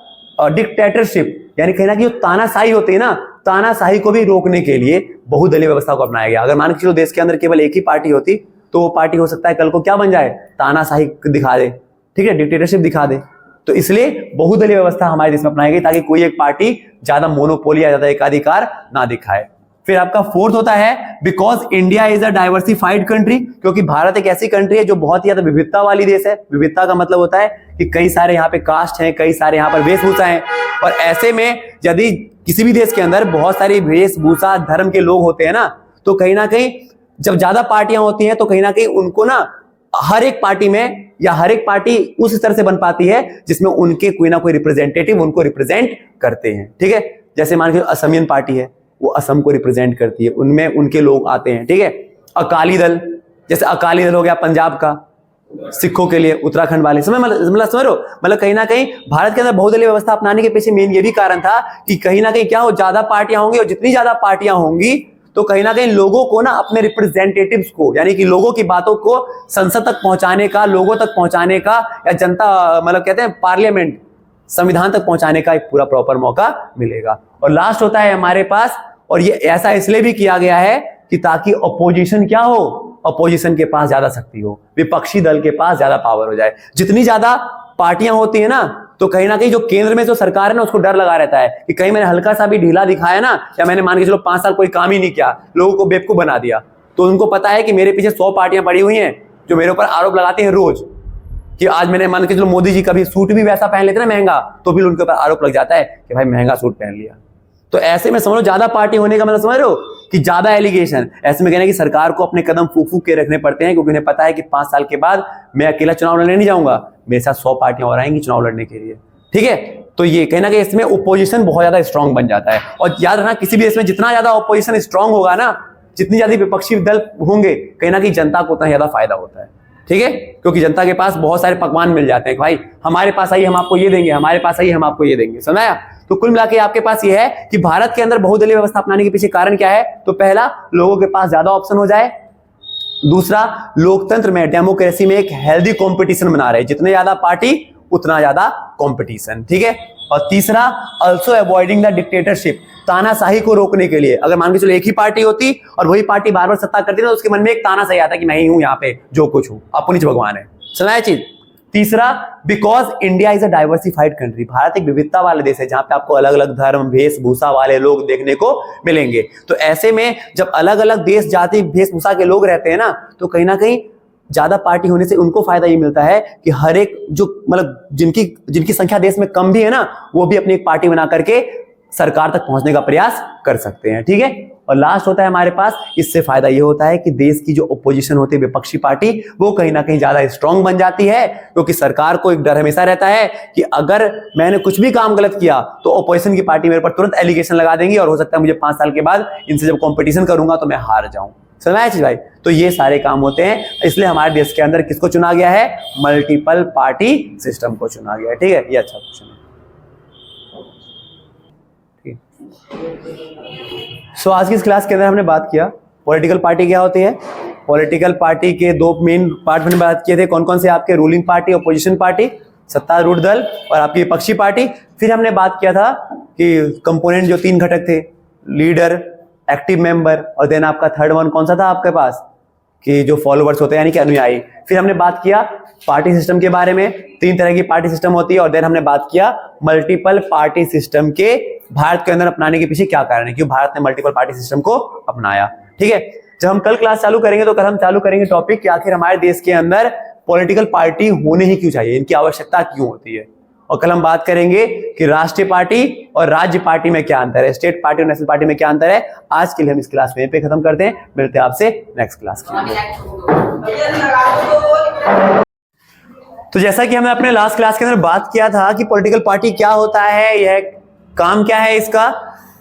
डिक्टेटरशिप, यानी कहीं ना कहीं जो तानाशाही होती है ना, तानाशाही को भी रोकने के लिए बहुदलीय व्यवस्था को अपनाया गया। अगर मान के चलो देश के अंदर केवल एक ही पार्टी होती, तो वो पार्टी हो सकता है कल को क्या बन जाए, तानाशाही दिखा दे, ठीक है, डिक्टेटरशिप दिखा दे। तो इसलिए बहुदलीय व्यवस्था हमारे देश में अपनाई गई ताकि कोई एक पार्टी ज्यादा मोनोपोली या ज्यादा एकाधिकार ना दिखाए। फिर आपका फोर्थ होता है because India is a diversified country, क्योंकि भारत एक ऐसी कंट्री है जो बहुत ही ज्यादा विविधता वाली देश है। विविधता का मतलब होता है कि कई सारे यहाँ पे कास्ट हैं, कई सारे यहाँ पर वेशभूषा हैं, और ऐसे में यदि किसी भी देश के अंदर बहुत सारी वेशभूषा धर्म के लोग होते हैं ना, तो कहीं ना कहीं जब ज्यादा पार्टियां होती हैं तो कहीं ना कहीं उनको ना हर एक पार्टी में या हर एक पार्टी उस तरह से बन पाती है जिसमें उनके कोई ना कोई रिप्रेजेंटेटिव उनको रिप्रेजेंट करते हैं, ठीक है। जैसे मान के असमियन पार्टी है, वो असम को रिप्रेजेंट करती है, उनमें उनके लोग आते हैं, ठीक है। अकाली दल, जैसे अकाली दल हो गया पंजाब का, सिखों के लिए उत्तराखंड वाले, समझ रहे हो, मतलब कहीं ना कहीं भारत के अंदर बहुदलीय व्यवस्था अपनाने के पीछे मेन ये भी कारण था कि कहीं ना कहीं क्या हो, ज्यादा पार्टियां होंगी, और जितनी ज्यादा पार्टियां होंगी तो कहीं ना कहीं लोगों को ना अपने रिप्रेजेंटेटिव्स को, यानी कि लोगों की बातों को संसद तक पहुंचाने का, लोगों तक पहुंचाने का, या जनता मतलब कहते हैं पार्लियामेंट, संविधान तक पहुंचाने का एक पूरा प्रॉपर मौका मिलेगा। और लास्ट होता है हमारे पास, और ये ऐसा इसलिए भी किया गया है कि ताकि अपोजिशन क्या हो, अपोजिशन के पास ज्यादा शक्ति हो, विपक्षी दल के पास ज्यादा पावर हो जाए। जितनी ज्यादा पार्टियां होती है ना, तो कहीं ना कहीं जो केंद्र में जो सरकार है ना, उसको डर लगा रहता है कि कहीं मैंने हल्का सा भी ढीला दिखाया ना, या मैंने मान के चलो 5 साल कोई काम ही नहीं किया, लोगों को बेवकूफ बना दिया, तो उनको पता है कि मेरे पीछे 100 पार्टियां पड़ी हुई हैं जो मेरे ऊपर आरोप लगाते हैं रोज, कि आज मैंने मान के चलो मोदी जी कभी सूट भी वैसा पहन लेते ना महंगा, तो भी उनके ऊपर आरोप लग जाता है कि भाई महंगा सूट पहन लिया। तो ऐसे में समझ लो ज्यादा पार्टी होने का मतलब समझ रहे हो कि ज्यादा एलिगेशन, ऐसे में कहना कि सरकार को अपने कदम फूक फूक के रखने पड़ते हैं, क्योंकि उन्हें पता है कि 5 साल के बाद मैं अकेला चुनाव लड़ने नहीं जाऊंगा, मेरे साथ 100 पार्टियां और आएंगी चुनाव लड़ने के लिए, ठीक है। तो ये कहना कि इसमें ओपोजिशन बहुत ज्यादा स्ट्रांग बन जाता है। और याद रखना किसी भी देश में जितना ज्यादा ओपोजिशन स्ट्रांग होगा ना, जितनी ज्यादा विपक्षी दल होंगे, कहीं ना कहीं जनता को उतना ज्यादा फायदा होता है, ठीक है, क्योंकि जनता के पास बहुत सारे पकवान मिल जाते हैं, भाई हमारे पास आइए हम आपको ये देंगे, हमारे पास आइए हम आपको ये देंगे, समझाया। तो कुल मिलाकर आपके पास ये है कि भारत के अंदर बहुदलीय व्यवस्था अपनाने के पीछे कारण क्या है, तो पहला, लोगों के पास ज्यादा ऑप्शन हो जाए। दूसरा, लोकतंत्र में, डेमोक्रेसी में एक हेल्दी कंपटीशन बना रहे, जितने ज्यादा पार्टी उतना ज्यादा कंपटीशन, ठीक है। और तीसरा, ऑल्सो अवॉइडिंग द डिक्टेटरशिप, तानाशाही को रोकने के लिए। अगर मान के चलो एक ही पार्टी होती और वही पार्टी बार बार सत्ता करती ना, तो उसके मन में एक तानाशाही आता कि मैं ही हूं यहाँ पे, जो कुछ हूं, आपको नीचे भगवान है, सुना है चीज। तीसरा, because India is a diversified country, Bharat एक विविधता वाला देश है जहां पे आपको अलग अलग धर्म वेशभूषा वाले लोग देखने को मिलेंगे। तो ऐसे में जब अलग अलग देश जाति वेशभूषा के लोग रहते हैं ना, तो कहीं ना कहीं ज्यादा पार्टी होने से उनको फायदा ये मिलता है कि हर एक जो मतलब जिनकी संख्या देश में कम भी है ना, वो भी अपनी एक पार्टी बना करके सरकार तक पहुंचने का प्रयास कर सकते हैं, ठीक है। और लास्ट होता है हमारे पास, इससे फायदा ये होता है कि देश की जो ओपोजिशन होती है, विपक्षी पार्टी, वो कहीं ना कहीं ज्यादा स्ट्रांग बन जाती है, क्योंकि सरकार को एक डर हमेशा रहता है कि अगर मैंने कुछ भी काम गलत किया तो ओपोजिशन की पार्टी मेरे पर तुरंत एलिगेशन लगा देंगी, और हो सकता है मुझे 5 साल के बाद इनसे जब कॉम्पिटिशन करूंगा तो मैं हार जाऊं, समझ आया चीज भाई। तो ये सारे काम होते हैं, इसलिए हमारे देश के अंदर किसको चुना गया है, मल्टीपल पार्टी सिस्टम को चुना गया है, ठीक है। ये अच्छा क्वेश्चन है। सो आज की इस क्लास के अंदर हमने बात किया पॉलिटिकल पार्टी क्या होती है। पॉलिटिकल पार्टी के 2 मेन पार्ट मैंने बात किए थे, कौन कौन से आपके, रूलिंग पार्टी, अपोजिशन पार्टी। सत्तारूढ़ दल और आपकी विपक्षी पार्टी। फिर हमने बात किया था कि कंपोनेंट जो 3 घटक थे, लीडर, एक्टिव मेंबर और देन आपका थर्ड वन कौन सा था आपके पास, कि जो फॉलोवर्स होते हैं यानी कि अनुयायी। फिर हमने बात किया पार्टी सिस्टम के बारे में, 3 तरह की पार्टी सिस्टम होती है। और देन हमने बात किया मल्टीपल पार्टी सिस्टम के भारत के अंदर अपनाने के पीछे क्या कारण है, क्यों भारत ने मल्टीपल पार्टी सिस्टम को अपनाया। ठीक है, जब हम कल क्लास चालू करेंगे तो कल हम चालू करेंगे टॉपिक कि आखिर हमारे देश के अंदर पॉलिटिकल पार्टी होने ही क्यों चाहिए, इनकी आवश्यकता क्यों होती है। और कल हम बात करेंगे कि राष्ट्रीय पार्टी और राज्य पार्टी में क्या अंतर है, स्टेट पार्टी और नेशनल पार्टी में क्या अंतर है। आज के लिए हम इस क्लास में यहीं पे खत्म करते हैं, मिलते हैं आपसे नेक्स्ट क्लास के। तो जैसा कि हमने अपने लास्ट क्लास के अंदर बात किया था कि पॉलिटिकल पार्टी क्या होता है, यह काम क्या है इसका,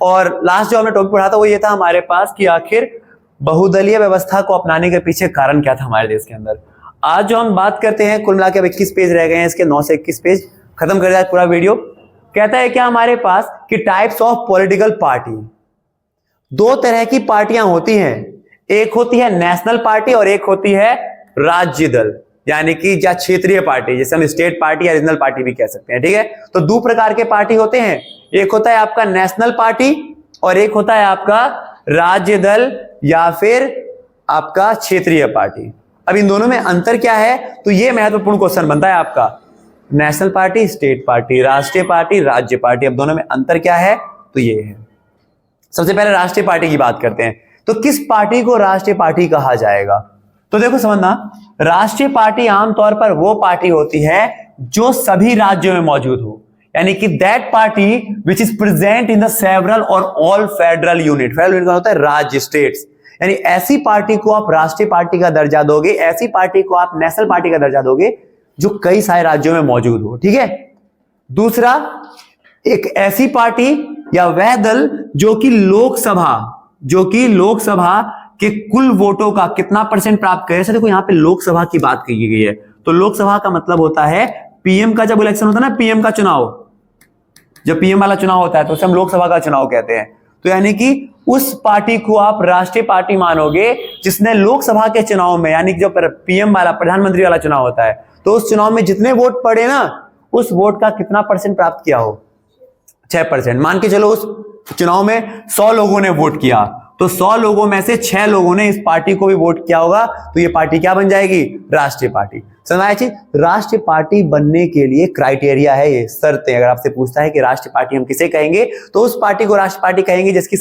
और लास्ट जो हमने टॉपिक पढ़ा था वो ये था हमारे पास कि आखिर बहुदलीय व्यवस्था को अपनाने के पीछे कारण क्या था हमारे देश के अंदर। आज जो हम बात करते हैं, कुल मिलाकर 21 पेज रह गए हैं, इसके 9 से 21 पेज खत्म कर दिया पूरा वीडियो। कहता है क्या हमारे पास कि टाइप्स ऑफ पॉलिटिकल पार्टी, 2 तरह की पार्टियां होती हैं, एक होती है नेशनल पार्टी और एक होती है राज्य दल, यानी कि या क्षेत्रीय पार्टी, जैसे हम स्टेट पार्टी या रीजनल पार्टी भी कह सकते हैं। ठीक है, तो 2 प्रकार के पार्टी होते हैं, एक होता है आपका नेशनल पार्टी और एक होता है आपका राज्य दल या फिर आपका क्षेत्रीय पार्टी। अब इन दोनों में अंतर क्या है, तो यह महत्वपूर्ण क्वेश्चन बनता है आपका। नेशनल पार्टी, स्टेट पार्टी, राष्ट्रीय पार्टी, राज्य पार्टी, अब दोनों में अंतर क्या है, तो ये है। सबसे पहले राष्ट्रीय पार्टी की बात करते हैं, तो किस पार्टी को राष्ट्रीय पार्टी कहा जाएगा। तो देखो समझना, राष्ट्रीय पार्टी आमतौर पर वो पार्टी होती है जो सभी राज्यों में मौजूद हो, यानी कि that party which is present in the several और all federal unit. Federal unit का होता है राज्य, स्टेट्स, यानी ऐसी पार्टी को आप राष्ट्रीय पार्टी का दर्जा दोगे, ऐसी पार्टी को आप नेशनल पार्टी का दर्जा दोगे जो कई सारे राज्यों में मौजूद हो। ठीक है, दूसरा, एक ऐसी पार्टी या वह दल जो कि लोकसभा के कुल वोटों का कितना % प्राप्त करे। देखो यहां पे लोकसभा की बात की गई है, तो लोकसभा का मतलब होता है पीएम का जब इलेक्शन होता है ना, पीएम का चुनाव, जब पीएम वाला चुनाव होता है तो उसे हम लोकसभा का चुनाव कहते हैं। तो यानी कि उस पार्टी को आप राष्ट्रीय पार्टी मानोगे जिसने लोकसभा के चुनाव में, यानी जो पीएम वाला, प्रधानमंत्री वाला चुनाव होता है, तो उस चुनाव में जितने वोट पड़े ना, उस वोट का कितना % प्राप्त किया हो, 6%। मान के चलो उस चुनाव में 100 लोगों ने वोट किया, तो 100 लोगों में से 6 लोगों ने इस पार्टी को भी वोट किया होगा, तो ये पार्टी क्या बन जाएगी, राष्ट्रीय पार्टी। समझ चीज, राष्ट्रीय पार्टी बनने के लिए क्राइटेरिया है, ये शर्तें। अगर आपसे पूछता है कि राष्ट्रीय पार्टी हम किसे कहेंगे, तो उस पार्टी को राष्ट्रीय पार्टी कहेंगे जिसकी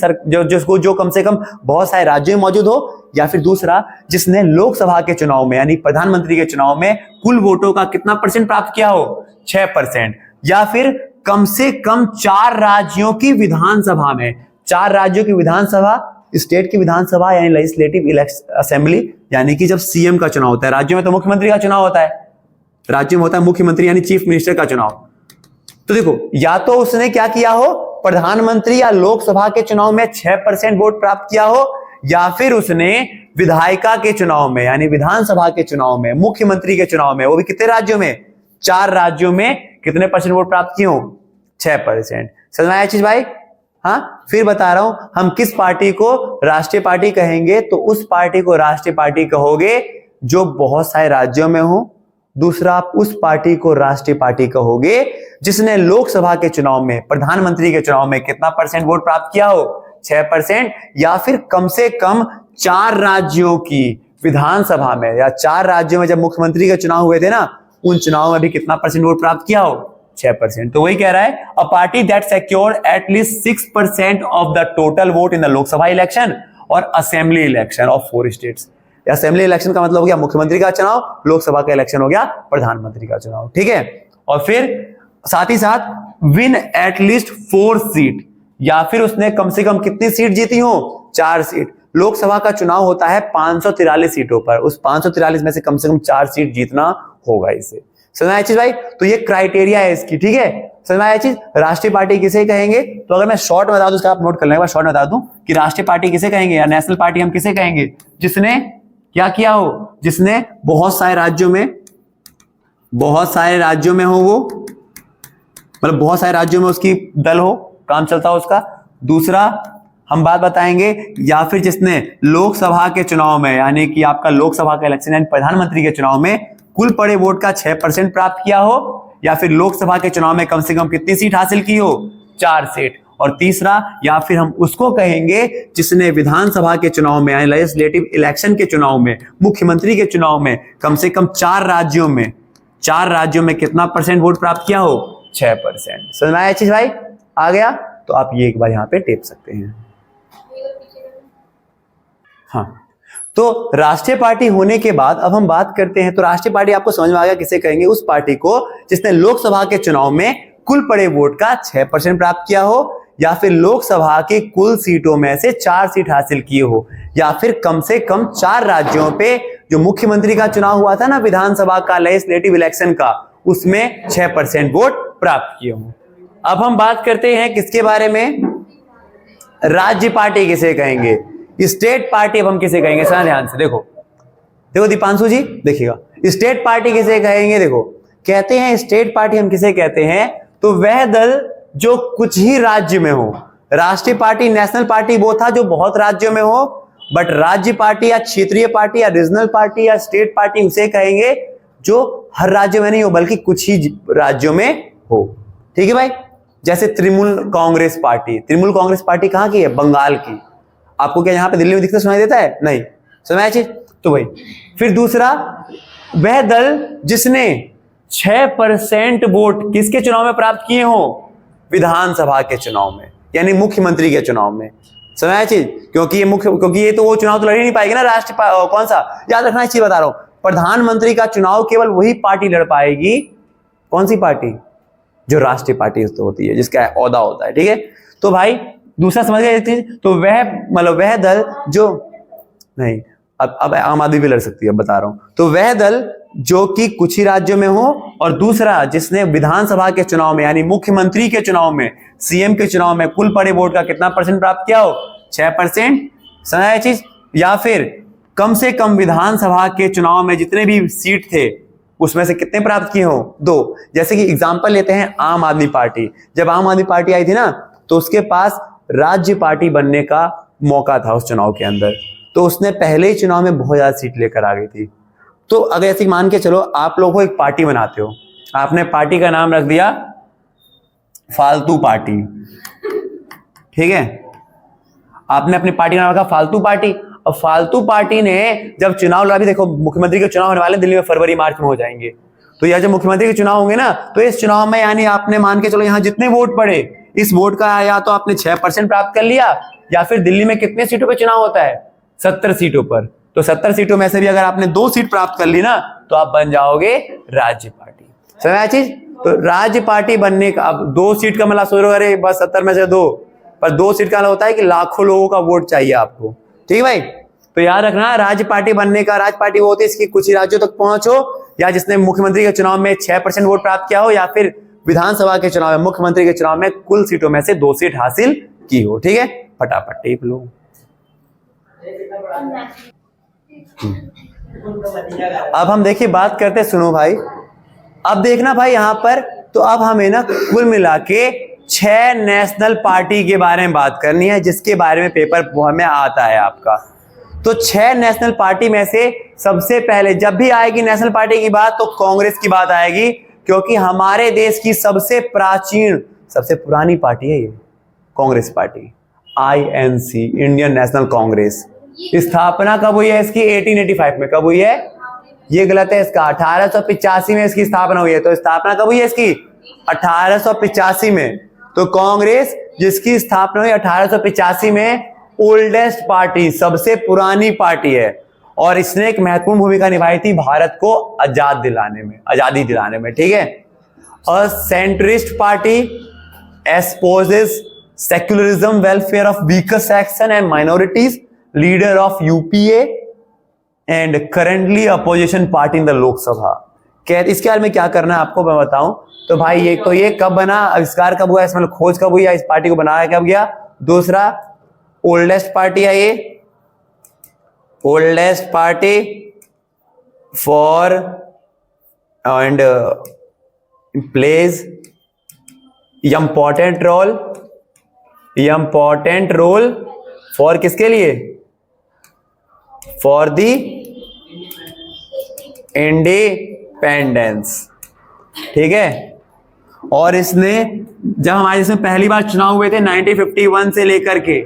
जो कम से कम बहुत सारे राज्यों में मौजूद हो, या फिर दूसरा जिसने लोकसभा के चुनाव में यानी प्रधानमंत्री के चुनाव में कुल वोटों का कितना % प्राप्त किया हो, 6%, या फिर कम से कम 4 राज्यों की विधानसभा में, 4 राज्यों की विधानसभा, स्टेट की विधानसभा यानी लेजिस्लेटिव असेंबली, यानी कि जब सीएम का चुनाव होता है, राज्यों में तो मुख्यमंत्री का चुनाव होता है, राज्यों में होता है मुख्यमंत्री यानी चीफ मिनिस्टर का चुनाव। तो देखो, या तो उसने क्या किया हो, प्रधानमंत्री या लोकसभा के चुनाव में 6% वोट प्राप्त किया हो, या फिर उसने विधायिका के चुनाव में यानी विधानसभा के चुनाव में, मुख्यमंत्री के चुनाव में, वो भी कितने राज्यों में, 4 राज्यों में कितने % वोट प्राप्त किए हो, 6%। समझ में आया चीज भाई। हाँ, फिर बता रहा हूं, हम किस पार्टी को राष्ट्रीय पार्टी कहेंगे, तो उस पार्टी को राष्ट्रीय पार्टी कहोगे जो बहुत सारे राज्यों में हो। दूसरा, आप उस पार्टी को राष्ट्रीय पार्टी कहोगे जिसने लोकसभा के चुनाव में, प्रधानमंत्री के चुनाव में कितना % वोट प्राप्त किया हो, 6%, या फिर कम से कम 4 राज्यों की विधानसभा में, या 4 राज्यों में जब मुख्यमंत्री के चुनाव हुए थे ना, उन चुनाव में भी कितना % वोट प्राप्त किया हो, 6%। तो वही कह रहा है, a party that secured at least 6% of the total vote in the Lok Sabha election और assembly election of 4 states. Assembly election का मतलब हो गया मुख्यमंत्री का चुनाव, लोकसभा का इलेक्शन हो गया प्रधानमंत्री का चुनाव। ठीक है, और फिर साथ ही साथ विन एटलीस्ट 4 सीट, या फिर उसने कम से कम कितनी सीट जीती हो, 4 सीट। लोकसभा का चुनाव होता है 543 सीटों पर, उस 543 में से कम 4 सीट जीतना होगा इसे। समझ में आया चीज भाई। तो ये क्राइटेरिया है इसकी। ठीक है, समझ में आया चीज। राष्ट्रीय पार्टी किसे कहेंगे, तो अगर मैं शॉर्ट में बता दूं, उसका आप नोट कर लेंगे, शॉर्ट में बता दूं कि राष्ट्रीय पार्टी किसे कहेंगे या नेशनल पार्टी हम किसे कहेंगे, जिसने क्या किया हो, जिसने बहुत सारे राज्यों में हो, वो मतलब बहुत सारे राज्यों में उसकी दल हो, काम चलता हो उसका। दूसरा हम बात बताएंगे, या फिर जिसने लोकसभा के चुनाव में, यानी कि आपका लोकसभा का इलेक्शन यानी प्रधानमंत्री के चुनाव में कुल पड़े वोट का 6% प्राप्त किया हो, या फिर लोकसभा के चुनाव में कम से कम कितनी सीट हासिल की हो, 4 सीट। और तीसरा, या फिर हम उसको कहेंगे जिसने विधानसभा के चुनाव में यानी लेजिस्लेटिव इलेक्शन के चुनाव में, मुख्यमंत्री के चुनाव में कम से कम 4 राज्यों में कितना परसेंट वोट प्राप्त किया हो, 6%। समझ में आया चीज भाई? आ गया? तो आप ये एक बार यहां पे टेप सकते हैं। हाँ, तो राष्ट्रीय पार्टी होने के बाद अब हम बात करते हैं, तो राष्ट्रीय पार्टी आपको समझ में आ गया किसे कहेंगे, उस पार्टी को जिसने लोकसभा के चुनाव में कुल पड़े वोट का 6% प्राप्त किया हो, या फिर लोकसभा की कुल सीटों में से 4 सीट हासिल किए हो, या फिर कम से कम 4 राज्यों पे जो मुख्यमंत्री का चुनाव हुआ था ना, विधानसभा का लेजिस्लेटिव इलेक्शन का, उसमें 6% वोट प्राप्त किए हो। अब हम बात करते हैं किसके बारे में, राज्य पार्टी किसे कहेंगे, स्टेट पार्टी अब हम किसे कहेंगे, सुना ध्यान से, देखो दीपांशु जी देखिएगा, स्टेट पार्टी किसे कहेंगे, देखो कहते हैं स्टेट पार्टी हम किसे कहते हैं, तो वह दल जो कुछ ही राज्य में हो। राष्ट्रीय पार्टी, नेशनल पार्टी वो था जो बहुत राज्यों में हो, बट राज्य पार्टी या क्षेत्रीय पार्टी या रीजनल पार्टी या स्टेट पार्टी उसे कहेंगे जो हर राज्य में नहीं हो बल्कि कुछ ही राज्यों में हो। ठीक है भाई? जैसे तृणमूल कांग्रेस पार्टी कहां की है, बंगाल की। आपको क्या यहां पे दिल्ली में दिखता सुनाई देता है? नहीं। समझ चीज? तो भाई फिर दूसरा, वह दल जिसने 6% वोट किसके चुनाव में प्राप्त किए हो, विधानसभा के चुनाव में, यानी मुख्यमंत्री के चुनाव में। समझ चीज? क्योंकि ये तो वो चुनाव तो लड़ ही नहीं पाएगी ना, राष्ट्रीय कौन सा, याद रखना, इस चीज बता रहा हूं, प्रधानमंत्री का चुनाव केवल वही पार्टी लड़ पाएगी, कौन सी पार्टी, जो राष्ट्रीय पार्टी होती है, जिसका ओहदा होता है। ठीक है? तो भाई दूसरा समझ गए चीज, तो वह दल जो नहीं, अब आम आदमी भी लड़ सकती है, बता रहा हूं, तो वह दल जो कि कुछ ही राज्यों में हो, और दूसरा जिसने विधानसभा के चुनाव में यानी मुख्यमंत्री के चुनाव में, सीएम के चुनाव में कुल पड़े वोट का कितना परसेंट प्राप्त किया हो, 6%। समझा चीज? या फिर कम से कम विधानसभा के चुनाव में जितने भी सीट थे उसमें से कितने प्राप्त किए हो, 2। जैसे कि एग्जांपल लेते हैं आम आदमी पार्टी। जब आम आदमी पार्टी आई थी ना, तो उसके पास राज्य पार्टी बनने का मौका था उस चुनाव के अंदर, तो उसने पहले ही चुनाव में बहुत ज्यादा सीट लेकर आ गई थी। तो अगर ऐसे मान के चलो, आप लोगों को एक पार्टी बनाते हो, आपने पार्टी का नाम रख दिया फालतू पार्टी। ठीक है? आपने अपनी पार्टी का नाम रखा फालतू पार्टी। और फालतू पार्टी ने जब चुनाव लड़ा, भी देखो मुख्यमंत्री के चुनाव होने वाले दिल्ली में फरवरी मार्च में हो जाएंगे, तो यह जब मुख्यमंत्री के चुनाव होंगे ना, तो इस चुनाव में यानी आपने मान के चलो यहां जितने वोट पड़े, इस वोट का या तो आपने 6% प्राप्त कर लिया, या फिर दिल्ली में कितने सीटों पर चुनाव होता है, 70 सीटों पर, तो 70 सीटों में से भी अगर आपने 2 सीट प्राप्त कर ली ना, तो आप बन जाओगे राज्य पार्टी। समझ चीज? तो राज्य पार्टी बनने का, अब 2 सीट का मतलब सोच रहे हो, अरे बस 70 में से 2, पर 2 सीट का मतलब होता है कि लाखों लोगों का वोट चाहिए आपको। ठीक है भाई? तो याद रखना, राज्य पार्टी बनने का, राज्य पार्टी वो होती है इसकी कुछ ही राज्यों तक पहुंचो, या जिसने मुख्यमंत्री के चुनाव में 6% वोट प्राप्त किया हो, या फिर विधानसभा के चुनाव में, मुख्यमंत्री के चुनाव में कुल सीटों में से 2 सीट हासिल की हो। ठीक है? फटाफट टेप लो। अब हम देखिए बात करते हैं, सुनो भाई, अब देखना भाई यहां पर, तो अब हमें ना कुल मिला के 6 नेशनल पार्टी के बारे में बात करनी है, जिसके बारे में पेपर में आता है आपका। तो 6 नेशनल पार्टी में से सबसे पहले जब भी आएगी नेशनल पार्टी की बात, तो कांग्रेस की बात आएगी, क्योंकि हमारे देश की सबसे प्राचीन, सबसे पुरानी पार्टी है ये Congress party, INC, Indian national Congress. स्थापना कब हुई है इसकी, 1885 में। कब हुई है? ये गलत है इसका, 1885 में इसकी स्थापना हुई है। तो स्थापना कब हुई है इसकी? 1885 में। तो कांग्रेस जिसकी स्थापना हुई 1885 में, ओल्डेस्ट पार्टी, सबसे पुरानी पार्टी है, और इसने एक महत्वपूर्ण भूमिका निभाई थी भारत को आजादी दिलाने में। ठीक है? और centrist party espouses secularism, welfare of weaker section and minorities, leader of UPA and currently opposition party in the Lok Sabha. इसके बारे में क्या करना है आपको मैं बताऊं, तो भाई ये कब बना, आविष्कार कब हुआ, इसमें खोज कब हुई, इस पार्टी को बनाया कब गया। दूसरा, ओल्डेस्ट पार्टी है ये, oldest party for and plays important role for किसके लिए, फॉर द इंडिपेंडेंस। ठीक है? और इसने जब हमारे इसमें पहली बार चुनाव हुए थे 1951 से लेकर के,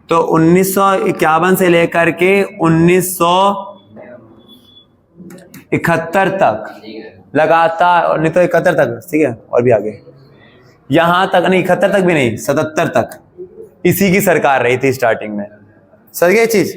तो 1951 से लेकर के 1971 तक लगातार, नहीं तो 71 तक, ठीक है, और भी आगे यहां तक नहीं, 71 तक भी नहीं, 77 तक इसी की सरकार रही थी स्टार्टिंग में। समझ गए चीज?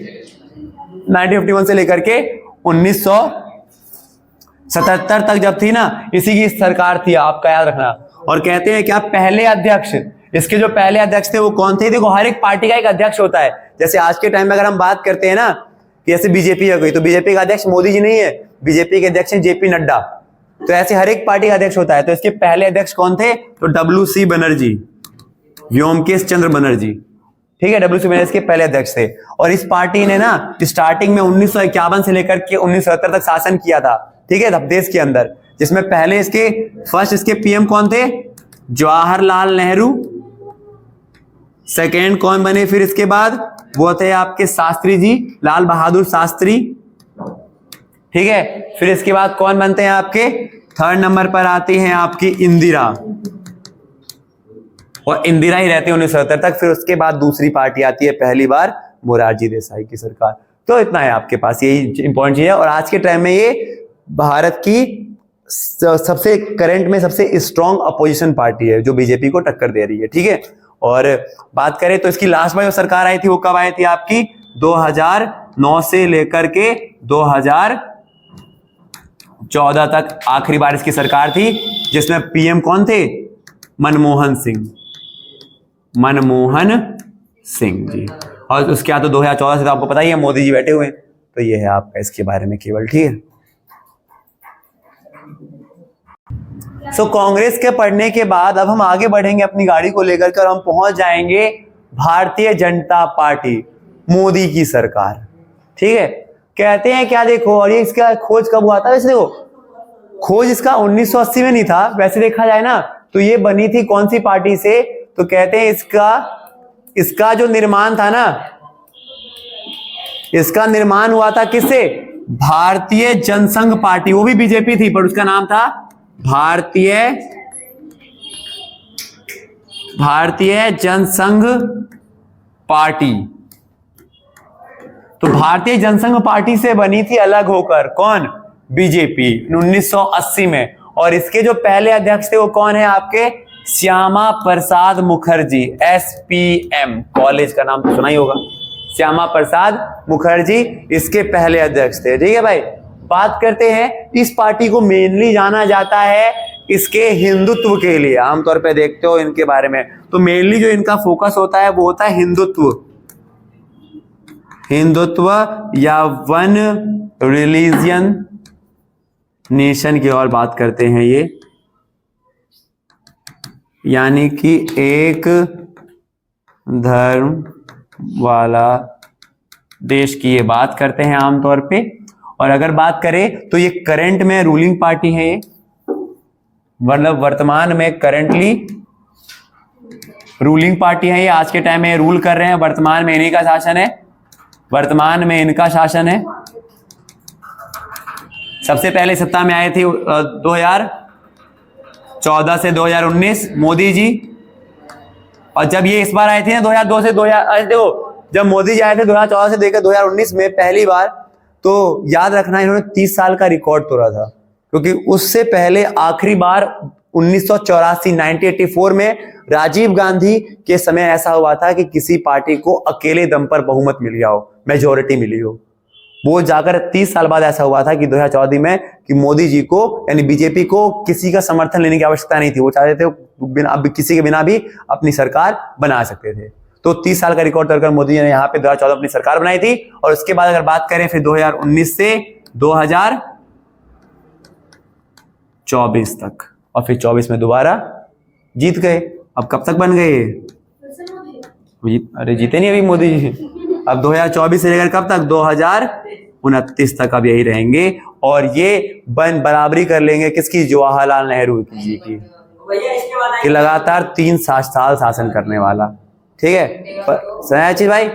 1951 से लेकर के 1977 तक जब थी ना, इसी की सरकार थी, आपका याद रखना। और कहते हैं क्या पहले अध्यक्ष, इसके जो पहले अध्यक्ष थे वो कौन थे? देखो हर एक पार्टी का एक अध्यक्ष होता है। जैसे आज के टाइम में अगर हम बात करते हैं ना, जैसे बीजेपी है कोई, तो बीजेपी का अध्यक्ष मोदी जी नहीं है, बीजेपी के अध्यक्ष हैं जेपी नड्डा। तो ऐसे हर एक पार्टी का अध्यक्ष होता है। तो इसके पहले अध्यक्ष कौन थे? तो WC बनर्जी, व्योमकेश चंद्र बनर्जी, ठीक है, WC बनर्जी इसके पहले अध्यक्ष थे। और इस पार्टी ने ना स्टार्टिंग में 1951 से लेकर के 1970 तक शासन किया था, ठीक है, देश के अंदर। जिसमें पहले इसके फर्स्ट इसके PM कौन थे? जवाहरलाल नेहरू। सेकेंड कौन बने फिर इसके बाद? वो थे आपके शास्त्री जी, लाल बहादुर शास्त्री, ठीक है। फिर इसके बाद कौन बनते हैं आपके? थर्ड नंबर पर आती हैं आपकी इंदिरा, और इंदिरा ही रहती है 1970 तक। फिर उसके बाद दूसरी पार्टी आती है पहली बार, मोरारजी देसाई की सरकार। तो इतना है आपके पास, यही इंपॉर्टेंट चीज है। और आज के टाइम में ये भारत की सबसे करंट में सबसे स्ट्रॉन्ग अपोजिशन पार्टी है, जो बीजेपी को टक्कर दे रही है, ठीक है। और बात करें तो इसकी लास्ट बार जो सरकार आई थी वो कब आई थी आपकी? 2009 से लेकर के 2014 तक आखिरी बार इसकी सरकार थी, जिसमें PM कौन थे? मनमोहन सिंह, मनमोहन सिंह जी। और उसके बाद तो 2014 से तो आपको पता ही है मोदी जी बैठे हुए हैं। तो ये है आपका इसके बारे में केवल, ठीक है। सो कांग्रेस के पढ़ने के बाद अब हम आगे बढ़ेंगे अपनी गाड़ी को लेकर कर, हम पहुंच जाएंगे भारतीय जनता पार्टी, मोदी की सरकार, ठीक है। कहते हैं क्या, देखो, और ये इसका खोज कब हुआ था? वैसे देखो खोज इसका 1980 में नहीं था, वैसे देखा जाए ना तो ये बनी थी कौन सी पार्टी से? तो कहते हैं इसका जो निर्माण था ना, इसका निर्माण हुआ था किससे? भारतीय जनसंघ पार्टी, वो भी बीजेपी थी पर उसका नाम था भारतीय जनसंघ पार्टी। तो भारतीय जनसंघ पार्टी से बनी थी अलग होकर, कौन? बीजेपी, 1980 में। और इसके जो पहले अध्यक्ष थे वो कौन है आपके? श्यामा प्रसाद मुखर्जी, SPM, कॉलेज का नाम तो सुना ही होगा, श्यामा प्रसाद मुखर्जी इसके पहले अध्यक्ष थे, ठीक है भाई। बात करते हैं, इस पार्टी को मेनली जाना जाता है इसके हिंदुत्व के लिए, आमतौर पे देखते हो इनके बारे में। तो मेनली जो इनका फोकस होता है वो होता है हिंदुत्व या वन रिलीजियन नेशन की ओर बात करते हैं ये, यानी कि एक धर्म वाला देश की ये बात करते हैं आमतौर पे। और अगर बात करें तो ये करंट में रूलिंग पार्टी है, ये मतलब वर्तमान में करंटली रूलिंग पार्टी है ये, आज के टाइम में रूल कर रहे हैं, वर्तमान में इन्हीं का शासन है, वर्तमान में इनका शासन है। सबसे पहले सत्ता में आए थे 2014 से 2019 मोदी जी, और जब ये इस बार आए थे ना 2002 से 2000, देखो जब मोदी जी आए थे 2014 से लेकर 2019 में पहली बार, तो याद रखना इन्होंने 30 साल का रिकॉर्ड तोड़ा था, क्योंकि उससे पहले आखिरी बार 1984 में राजीव गांधी के समय ऐसा हुआ था कि किसी पार्टी को अकेले दम पर बहुमत मिल गया हो, मेजोरिटी मिली हो। वो जाकर 30 साल बाद ऐसा हुआ था कि 2014 में कि मोदी जी को यानी बीजेपी को किसी का समर्थन लेने की आवश्यकता नहीं थी, वो चाहते थे बिना किसी के बिना भी अपनी सरकार बना सकते थे। तो 30 साल का रिकॉर्ड तोड़कर मोदी जी ने यहाँ पे 2014 अपनी सरकार बनाई थी। और उसके बाद अगर बात करें फिर 2019 से 2024 तक, और फिर 24 में दोबारा जीत गए। अब कब तक बन गए? अरे जीते नहीं अभी मोदी जी। अब 2024 से लेकर कब तक? 2029 तक अब यही रहेंगे, और ये बराबरी कर लेंगे किसकी? जवाहरलाल नेहरू जी की, कि लगातार 3 साल शासन करने वाला, ठीक है। सुना चीज भाई?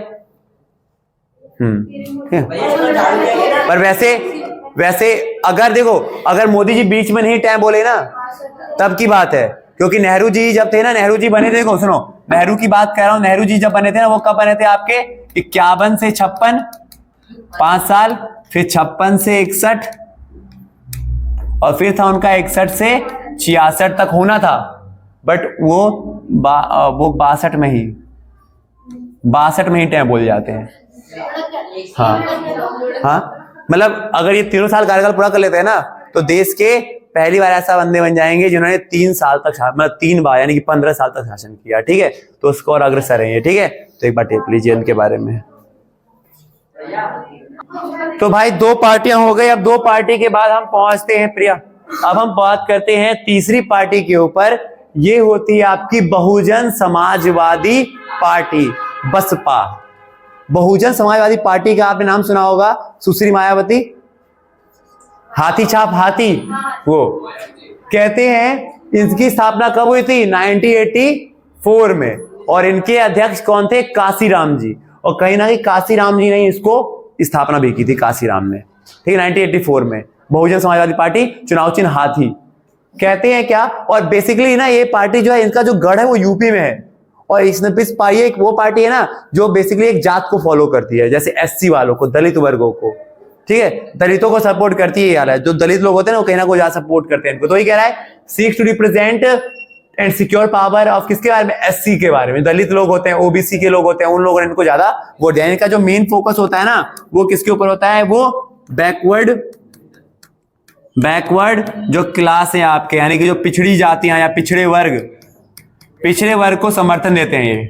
पर वैसे अगर देखो, अगर मोदी जी बीच में नहीं टाइम बोले ना तब की बात है, क्योंकि नेहरू जी जब थे ना, नेहरू जी बने थे, देखो सुनो, नेहरू की बात कर रहा हूं, नेहरू जी जब बने थे ना, वो कब बने थे आपके 51 से 56, 5 साल, फिर 56 से 61, और फिर था उनका 61 से 66 तक होना था, बट वो 62 में ही टाइम बोल जाते हैं। हाँ हाँ, मतलब अगर ये 3 साल कार्यकाल पूरा कर लेते हैं ना, तो देश के पहली बार ऐसा बंदे बन जाएंगे जिन्होंने 3 साल तक, मतलब 3 बार यानी कि 15 साल तक शासन किया। ठीक है, तो उसको और अग्रसर है ये। ठीक है, तो एक बार टेप लीजिए उनके बारे में। तो भाई 2 पार्टियां हो गई। अब 2 पार्टी के बाद हम पहुंचते हैं प्रिया, अब हम बात करते हैं तीसरी पार्टी के ऊपर। ये होती है आपकी बहुजन समाजवादी पार्टी, बसपा। बहुजन समाजवादी पार्टी का आपने नाम सुना होगा, सुश्री मायावती, हाथी छाप हाथी, वो कहते हैं। इसकी स्थापना कब हुई थी? 1984 में। और इनके अध्यक्ष कौन थे? काशीराम जी। और कहीं ना कहीं काशीराम जी ने इसको स्थापना भी की थी, काशीराम ने। ठीक है, 1984 में बहुजन समाजवादी पार्टी, चुनाव चिन्ह हाथी। कहते हैं क्या, और बेसिकली ना ये पार्टी जो है, इनका जो गढ़ है वो यूपी में है। और इसमें एक वो पार्टी है ना जो बेसिकली एक जात को फॉलो करती है, जैसे एससी वालों को, दलित वर्गों को। ठीक है, दलितों को सपोर्ट करती है यार, जो दलित लोग होते हैं ना वो कहीं ना कोई ज्यादा सपोर्ट करते हैं इनको। तो ये कह रहा है seeks to represent and secure power of, किसके बारे में? एससी के बारे में। दलित लोग होते हैं, ओबीसी के लोग होते हैं, उन लोगों ने इनको ज्यादा वोट दिया। इनका जो मेन फोकस होता है ना, वो किसके ऊपर होता है? वो बैकवर्ड जो क्लास है आपके, यानी कि जो पिछड़ी जातियां या पिछड़े वर्ग को समर्थन देते हैं। ये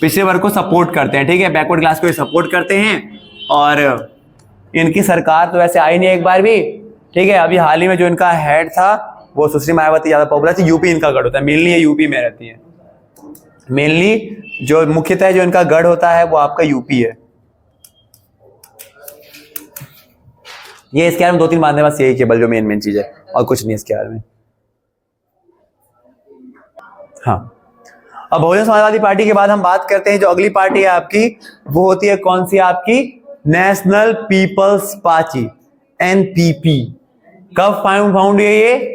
पिछड़े वर्ग को सपोर्ट करते हैं। ठीक है, बैकवर्ड क्लास को सपोर्ट करते हैं। और इनकी सरकार तो वैसे आई नहीं एक बार भी। ठीक है, अभी हाल ही में जो इनका हेड था वो सुश्री मायावती ज्यादा पॉपुलर थी। यूपी इनका गढ़ होता है, मेनली ये यूपी में रहती है। मेनली जो मुख्यतः जो इनका गढ़ होता है वो आपका यूपी है। ये इसके बारे में 2-3 बातें बस, यही केवल जो मेन चीज है, और कुछ नहीं इसके बारे में। हाँ, अब बहुजन समाजवादी पार्टी के बाद हम बात करते हैं जो अगली पार्टी है आपकी, वो होती है कौन सी? आपकी नेशनल पीपल्स पार्टी, एनपीपी। कब फाउंड हुई ये?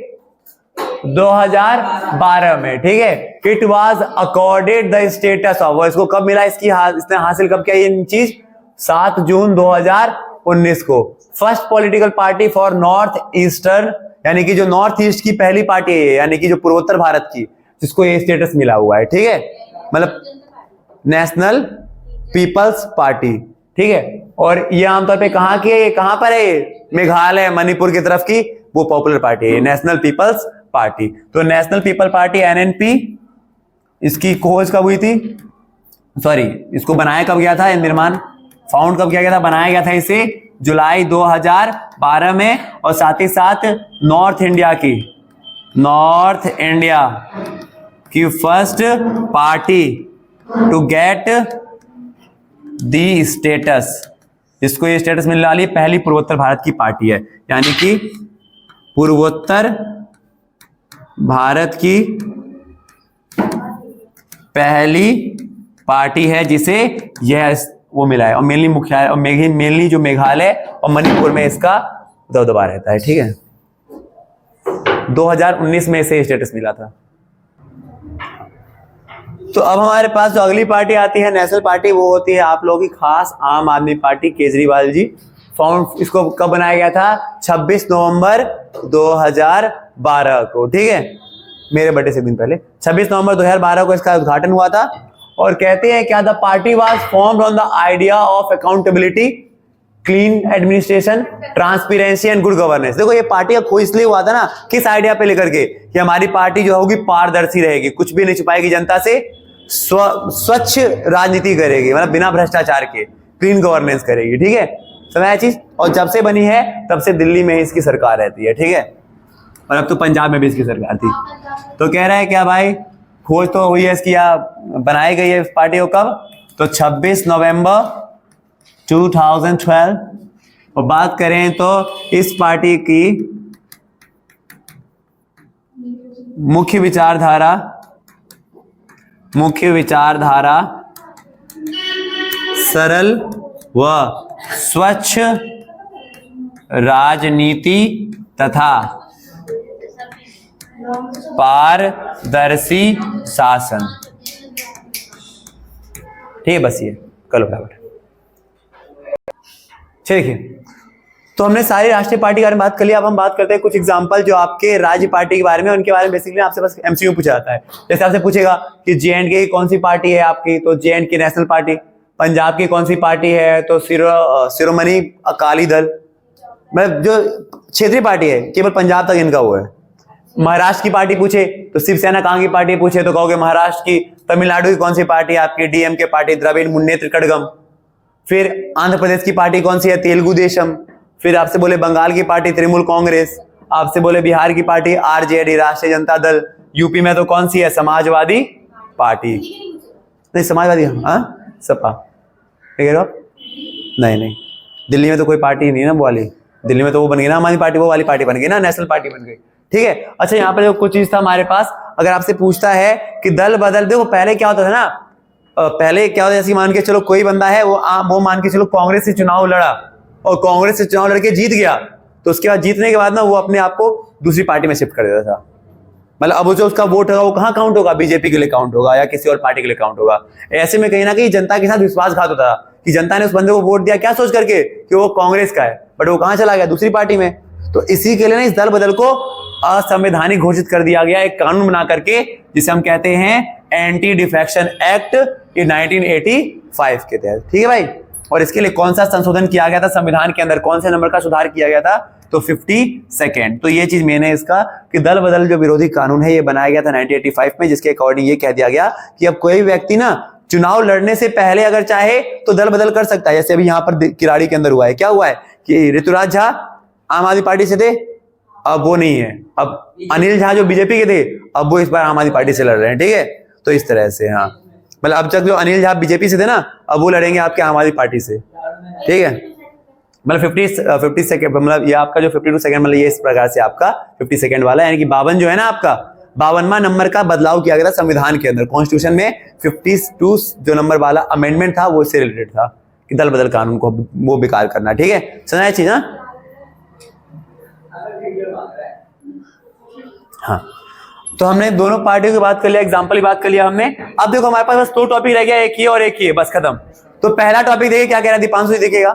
2012 में। ठीक है, it was accorded the status of, इसको कब मिला? इसने हासिल कब किया ये चीज? 7 जून 2019 को। First political party for north eastern, यानी कि जो नॉर्थ ईस्ट की पहली पार्टी है, यानी कि जो पूर्वोत्तर भारत की, जिसको ये स्टेटस मिला हुआ है। ठीक है, मतलब नेशनल पीपल्स पार्टी। ठीक है, और ये आमतौर पे कहाँ की है? कहां पर है? मेघालय, मणिपुर की तरफ की वो पॉपुलर पार्टी है, नेशनल पीपल्स पार्टी। तो नेशनल पीपल पार्टी एनएनपी, इसकी खोज कब हुई थी? सॉरी, इसको बनाया कब गया था? निर्माण फाउंड कब किया गया था? बनाया गया था इसे जुलाई 2012 में। और साथ ही साथ नॉर्थ इंडिया की first party to get the status, जिसको ये स्टेटस मिलने वाली पहली पूर्वोत्तर भारत की पार्टी है, यानी कि पूर्वोत्तर भारत की पहली पार्टी है जिसे यह वो मिला है। और मेनली मुख्यालय, और मेनली जो मेघालय और मणिपुर में इसका दबदबा रहता है। ठीक है, 2019 में इसे स्टेटस मिला था। तो अब हमारे पास जो अगली पार्टी आती है नेशनल पार्टी, वो होती है आप लोगों की खास आम आदमी पार्टी, केजरीवाल जी। फाउंड इसको कब बनाया गया था? 26 नवंबर 2012 को। ठीक है, मेरे बर्थडे से दिन पहले 26 नवंबर 2012 को इसका उद्घाटन हुआ था। और कहते हैं क्या? The party was formed on the idea of accountability, clean administration, transparency and good governance. देखो ये पार्टी का खोज इसलिए हुआ था ना, किस आइडिया पे लेकर के, कि हमारी पार्टी जो होगी पारदर्शी रहेगी, कुछ भी नहीं छुपाएगी जनता से, स्वच्छ राजनीति करेगी, मतलब बिना भ्रष्टाचार के, क्लीन गवर्नेंस करेगी। ठीक है, समझ चीज। और जब से बनी है तब से दिल्ली में ही इसकी सरकार रहती है। ठीक है, और अब तो पंजाब में भी इसकी सरकार थी। तो कह रहा है क्या भाई, खोज तो हुई है इसकी, बनाई गई है इस पार्टी को कब? तो 26 नवंबर 2012। और बात करें तो इस पार्टी की मुख्य विचारधारा सरल व स्वच्छ राजनीति तथा पारदर्शी शासन। ठीक है, बस ये कल बराबर। देखिए, तो हमने सारी राष्ट्रीय पार्टी के बारे में बात कर लिया। अब हम बात करते हैं कुछ एग्जांपल जो आपके राज्य पार्टी के बारे में, उनके बारे में बेसिकली आपसे बस एमसीक्यू पूछा जाता है। जैसे आपसे पूछेगा कि JNK की कौन सी पार्टी है आपकी, तो JNK नेशनल पार्टी। पंजाब की कौन सी पार्टी है, तो शिरोमणि अकाली दल, मतलब जो क्षेत्रीय पार्टी है केवल पंजाब तक इनका वो है। महाराष्ट्र की पार्टी पूछे तो शिवसेना कहाँ की पार्टी पूछे तो कहोगे महाराष्ट्र की। तमिलनाडु की कौन सी पार्टी है आपकी, DMK पार्टी, द्रविड़ मुन्नेत्र कड़गम। फिर आंध्र प्रदेश की पार्टी कौन सी है, तेलुगु देशम। फिर आपसे बोले बंगाल की पार्टी तृणमूल कांग्रेस। आपसे बोले बिहार की पार्टी RJD, राष्ट्रीय जनता दल। यूपी में तो कौन सी है, समाजवादी पार्टी, नहीं समाजवादी, हाँ सपा। कह रहे हो आप? नहीं, दिल्ली में तो कोई पार्टी नहीं ना वो वाली, दिल्ली में तो वो बन गई ना हमारी पार्टी, वो वाली पार्टी बन गई ना, नेशनल पार्टी बन गई। ठीक है, अच्छा यहाँ पर जो कुछ चीज था हमारे पास, अगर आपसे पूछता है कि दल बदल, देखो पहले क्या होता था ना, पहले क्या होता है, जैसे मान के चलो कोई बंदा है वो मान के चलो कांग्रेस से चुनाव लड़ा और कांग्रेस से चुनाव लड़के जीत गया, तो उसके बाद जीतने के बाद ना वो अपने आप को दूसरी पार्टी में शिफ्ट कर देता था। मतलब अब जो उसका वोट होगा वो कहाँ काउंट होगा, बीजेपी के लिए काउंट होगा या किसी और पार्टी के लिए काउंट होगा। ऐसे में कहीं ना कहीं जनता के साथ विश्वासघात होता था कि जनता ने उस बंदे को वोट दिया क्या सोच करके कि वो कांग्रेस का है, बट वो कहाँ चला गया, दूसरी पार्टी में। तो इसी के लिए ना इस दल बदल को असंवैधानिक घोषित कर दिया गया, एक कानून बना करके, जिसे हम कहते हैं एंटी डिफेक्शन एक्ट 1985 के तहत। ठीक है भाई, और इसके लिए कौन सा संशोधन किया गया था संविधान के अंदर, कौन से नंबर का सुधार किया गया था, तो 52। तो ये चीज मेन है इसका कि दल बदल जो विरोधी कानून है ये बनाया गया था 1985 में, जिसके अकॉर्डिंग ये कह दिया गया कि अब कोई व्यक्ति ना चुनाव लड़ने से पहले अगर चाहे तो दल बदल कर सकता है। जैसे अभी यहाँ पर किराड़ी के अंदर हुआ है, क्या हुआ है कि ऋतुराज झा आम आदमी पार्टी से थे, अब वो नहीं है, अब अनिल झा जो बीजेपी के थे अब वो इस बार आम आदमी पार्टी से लड़ रहे हैं। ठीक है, तो इस तरह से, हाँ मतलब अब तक जो अनिल झा बीजेपी से थे ना, अब वो लड़ेंगे आपके आम आदमी पार्टी से। ठीक है, मतलब 50 सेकंड, मतलब ये आपका जो 52 सेकंड, मतलब ये इस प्रकार से आपका 50 सेकंड वाला, यानी कि 52 जो है ना आपका 52वां नंबर का बदलाव किया गया था संविधान के अंदर, कॉन्स्टिट्यूशन में 52 जो नंबर वाला अमेंडमेंट था वो इससे रिलेटेड था कि दल बदल कानून को वो बेकार करना। ठीक है, सुना है चीज, हाँ। तो हमने दोनों पार्टियों की बात कर लिया, एग्जांपल की बात कर लिया हमने। अब देखो हमारे पास बस 2 टॉपिक रह गया, एक ही और एक ही है, बस खत्म। तो पहला टॉपिक देखिए क्या कह रहा है, दीपांशु जी देखिएगा,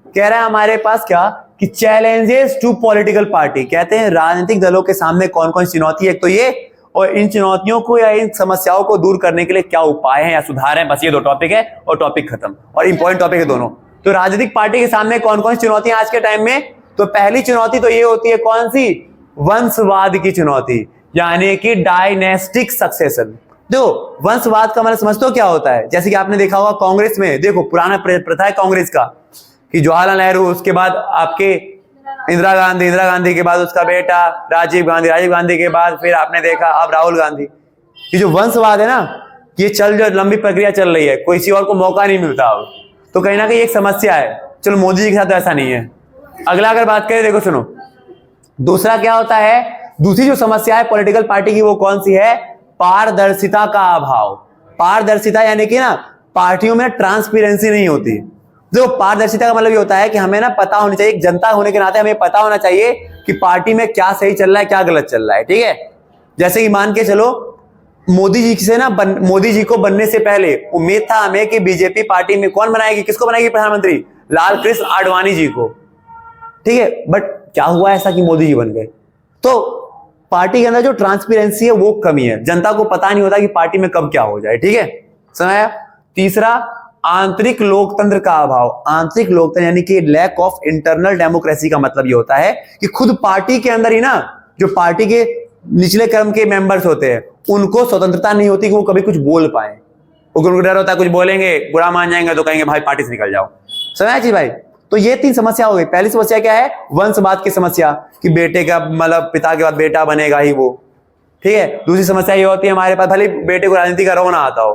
कह रहा है हमारे पास क्या कि चैलेंजेस टू पॉलिटिकल पार्टी, कहते हैं राजनीतिक दलों के सामने कौन कौन सी चुनौती है, एक तो ये, और इन चुनौतियों को या इन समस्याओं को दूर करने के लिए क्या उपाय हैं या सुधार हैं। बस ये 2 टॉपिक है और टॉपिक खत्म, और इंपॉर्टेंट टॉपिक है दोनों। तो राजनीतिक पार्टी के सामने कौन कौन सी चुनौतियां आज के टाइम में, तो पहली चुनौती तो ये होती है कौन सी, वंशवाद की चुनौती, यानी कि डायनेस्टिक सक्सेशन। देखो वंशवाद का मतलब समझते हो क्या होता है, जैसे कि आपने देखा होगा कांग्रेस में, देखो पुराना प्रथा है कांग्रेस का कि जवाहरलाल नेहरू, उसके बाद आपके इंदिरा गांधी के बाद उसका बेटा राजीव गांधी के बाद फिर आपने देखा अब राहुल गांधी। ये जो वंशवाद है ना, ये जो लंबी प्रक्रिया चल रही है, किसी और को मौका नहीं मिलता अब, तो कहीं ना कहीं एक समस्या है। चलो मोदी जी के साथ तो ऐसा नहीं है। अगला अगर बात करें, देखो सुनो, दूसरा क्या होता है, दूसरी जो समस्या है पॉलिटिकल पार्टी की वो कौन सी है, पारदर्शिता का अभाव। पारदर्शिता यानी कि ना पार्टियों में ट्रांसपेरेंसी नहीं होती। जो पारदर्शिता का मतलब ये होता है कि हमें ना पता होनी चाहिए, जनता होने के नाते हमें पता होना चाहिए कि पार्टी में क्या सही चल रहा है क्या गलत चल रहा है। ठीक है, जैसे कि मान के चलो मोदी जी से ना मोदी जी को बनने से पहले उम्मीद था हमें कि बीजेपी पार्टी में कौन बनाएगी, किसको बनाएगी प्रधानमंत्री, लाल कृष्ण आडवाणी जी को। ठीक है, बट क्या हुआ ऐसा कि मोदी जी बन गए। तो पार्टी के अंदर जो ट्रांसपेरेंसी है वो कमी है, जनता को पता नहीं होता कि पार्टी में कब क्या हो जाए। ठीक है, सुनाया। तीसरा, आंतरिक लोकतंत्र का अभाव। आंतरिक लोकतंत्र यानी कि लैक ऑफ इंटरनल डेमोक्रेसी का मतलब ये होता है कि खुद पार्टी के अंदर ही ना जो पार्टी के निचले क्रम के मेंबर्स होते हैं उनको स्वतंत्रता नहीं होती कि वो कभी कुछ बोल पाए। उनको डर होता है कुछ बोलेंगे बुरा मान जाएंगे तो कहेंगे भाई पार्टी से निकल जाओ। समझा जी भाई। तो ये 3 समस्या हो गई। पहली समस्या क्या है, वंशवाद की समस्या कि बेटे का मतलब पिता के बाद बेटा बनेगा ही वो। ठीक है, दूसरी समस्या ये होती है हमारे पास भले बेटे को राजनीति का रोना आता हो,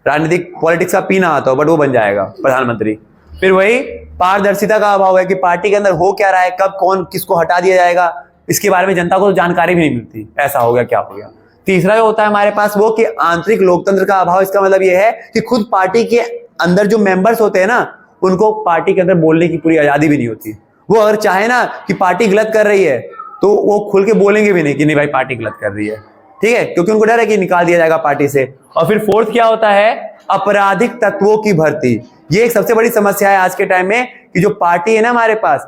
राजनीतिक पॉलिटिक्स का पीना आता हो, बट वो बन जाएगा प्रधानमंत्री। फिर वही पारदर्शिता का अभाव है कि पार्टी के अंदर हो क्या रहा है, कब कौन किसको हटा दिया जाएगा, इसके बारे में जनता को जानकारी भी नहीं मिलती, ऐसा हो गया क्या हो गया। तीसरा जो होता है हमारे पास वो कि आंतरिक लोकतंत्र का अभाव। इसका मतलब ये है कि खुद पार्टी के अंदर जो मेंबर्स होते हैं ना उनको पार्टी के अंदर बोलने की पूरी आजादी भी नहीं होती। वो अगर चाहे ना कि पार्टी गलत कर रही है तो वो खुल के बोलेंगे भी नहीं कि नहीं भाई पार्टी गलत कर रही है, ठीक है, क्योंकि उनको डर है कि निकाल दिया जाएगा पार्टी से। और फिर फोर्थ क्या होता है, आपराधिक तत्वों की भर्ती। ये एक सबसे बड़ी समस्या है आज के टाइम में कि जो पार्टी है ना हमारे पास,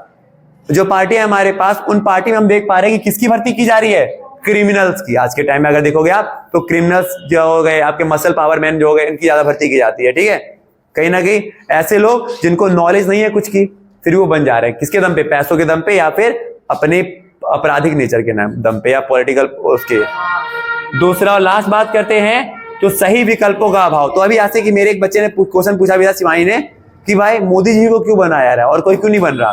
जो पार्टी है हमारे पास, उन पार्टी में हम देख पा रहे हैं कि किसकी भर्ती की जा रही है, क्रिमिनल्स की। आज के टाइम में अगर देखोगे आप तो क्रिमिनल्स जो हो गए, आपके मसल पावर मैन जो हो गए, इनकी ज्यादा भर्ती की जाती है, ठीक है। कहीं ना कहीं ऐसे लोग जिनको नॉलेज नहीं है कुछ की, फिर वो बन जा रहे हैं किसके दम पे, पैसों के दम पे, या फिर अपने आपराधिक नेचर के दम पे, या पॉलिटिकल उसके। दूसरा और लास्ट बात करते हैं तो सही विकल्पों का अभाव। तो अभी ऐसे कि मेरे एक बच्चे ने क्वेश्चन पूछा भी था शिवानी ने कि भाई मोदी जी को क्यों बनाया रहा है और कोई क्यों नहीं बन रहा,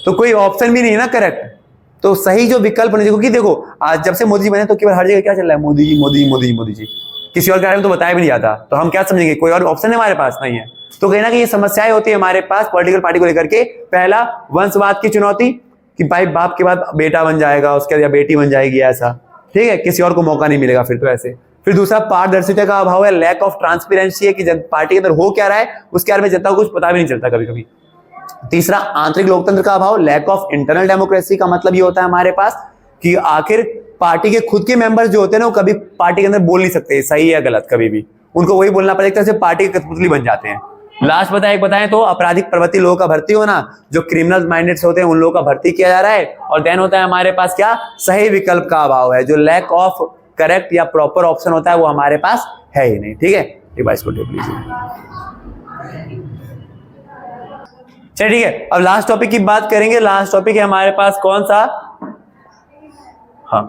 तो कोई ऑप्शन भी नहीं है ना करेक्ट। तो सही जो विकल्प होने, क्योंकि देखो आज जब से मोदी जी बने तो केवल हर जगह क्या चल रहा है, मोदी जी मोदी जी मोदी जी मोदी जी, किसी और के बारे में तो बताया भी नहीं जाता, तो हम क्या समझेंगे, कोई और ऑप्शन हमारे पास नहीं है। तो कहीं ना कहीं ये समस्याएं होती है हमारे पास पॉलिटिकल पार्टी को लेकर के। पहला वंशवाद की चुनौती कि भाई बाप के बाद बेटा बन जाएगा, उसके बाद या बेटी बन जाएगी, ऐसा, ठीक है, किसी और को मौका नहीं मिलेगा फिर तो ऐसे। फिर दूसरा पारदर्शिता का अभाव है, लैक ऑफ ट्रांसपेरेंसी है कि पार्टी के अंदर हो क्या रहा है उसके बारे में जनता को कुछ पता भी नहीं चलता कभी कभी। तीसरा आंतरिक लोकतंत्र का अभाव, लैक ऑफ इंटरनल डेमोक्रेसी का मतलब ये होता है हमारे पास कि आखिर पार्टी के खुद के मेंबर्स जो होते हैं ना वो कभी पार्टी के अंदर बोल नहीं सकते सही या गलत, कभी भी उनको वही बोलना पड़ेगा, सिर्फ पार्टी के कठपुतली बन जाते हैं। लास्ट बताएं तो आपराधिक प्रवृत्ति लोगों का भर्ती होना, जो क्रिमिनल माइंडेड होते हैं उन लोगों का भर्ती किया जा रहा है। और देन होता है हमारे पास क्या, सही विकल्प का अभाव है, जो लैक ऑफ करेक्ट या प्रॉपर ऑप्शन होता है वो हमारे पास है ही नहीं, ठीक है। एक बार इसको टेप लीजिए। चलिए ठीक है, अब लास्ट टॉपिक की बात करेंगे। लास्ट टॉपिक है हमारे पास कौन सा, हाँ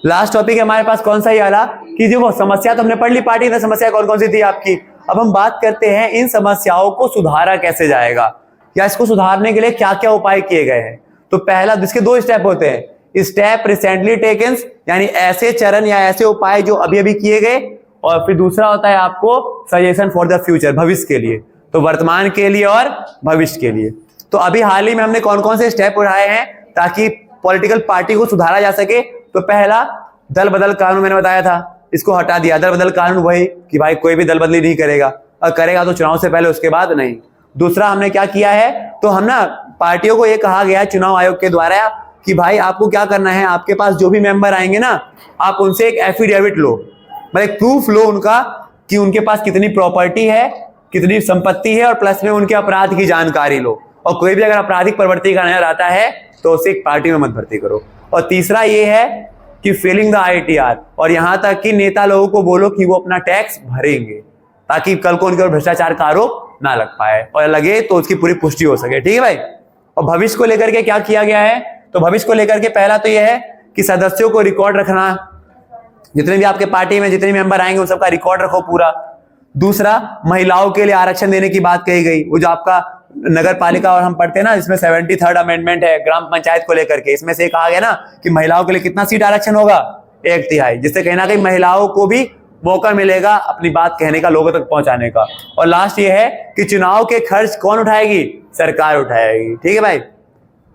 लास्ट टॉपिक है हमारे पास कौन सा, ये वाला कि जो वो समस्या तो हमने पढ़ ली, पार्टी में समस्या कौन कौन सी थी आपकी। अब हम बात करते हैं इन समस्याओं को सुधारा कैसे जाएगा, या इसको सुधारने के लिए क्या क्या उपाय किए गए हैं। तो पहला, जिसके 2 स्टेप होते हैं, स्टेप रिसेंटली टेकन, यानी ऐसे चरण या ऐसे उपाय जो अभी अभी किए गए, और फिर दूसरा होता है आपको सजेशन फॉर द फ्यूचर, भविष्य के लिए, तो वर्तमान के लिए और भविष्य के लिए। तो अभी हाल ही में हमने कौन कौन से स्टेप उठाए हैं ताकि पॉलिटिकल पार्टी को सुधारा जा सके। तो पहला, दल बदल कानून मैंने बताया था, इसको हटा दिया। दल बदल कानून वही कि भाई कोई भी दल बदली नहीं करेगा, और करेगा तो चुनाव से पहले, उसके बाद नहीं। दूसरा हमने क्या किया है, तो हम ना पार्टियों को ये कहा गया है चुनाव आयोग के द्वारा कि भाई आपको क्या करना है, आपके पास जो भी मेंबर आएंगे ना, आप उनसे एक एफिडेविट लो, मतलब प्रूफ लो उनका कि उनके पास कितनी प्रॉपर्टी है, कितनी संपत्ति है, और प्लस में उनके अपराध की जानकारी लो। और कोई भी अगर आपराधिक प्रवृत्ति का नजर आता है तो उसे एक पार्टी में मत भर्ती करो। और तीसरा ये है कि फिलिंग द ITR, और यहां तक कि नेता लोगों को बोलो कि वो अपना टैक्स भरेंगे ताकि कल को उनके ऊपर भ्रष्टाचार का आरोप ना लग पाए, और लगे तो उसकी पूरी पुष्टि हो सके, ठीक है भाई। और भविष्य को लेकर के क्या किया गया है, तो भविष्य को लेकर के पहला तो यह है कि सदस्यों को रिकॉर्ड रखना, जितने भी आपके पार्टी में जितने मेंबर आएंगे उन सबका रिकॉर्ड रखो पूरा। दूसरा, महिलाओं के लिए आरक्षण देने की बात कही गई, वो जो आपका नगर पालिका और हम पढ़ते हैं ना, इसमें 73rd अमेंडमेंट है ग्राम पंचायत को लेकर के, इसमें से कहा गया ना कि महिलाओं के लिए कितना सीट आरक्षण होगा, 1/3, जिससे कहीं ना कहीं महिलाओं को भी मौका मिलेगा अपनी बात कहने का, लोगों तक पहुंचाने का। और लास्ट ये है कि चुनाव के खर्च कौन उठाएगी, सरकार उठाएगी, ठीक है भाई।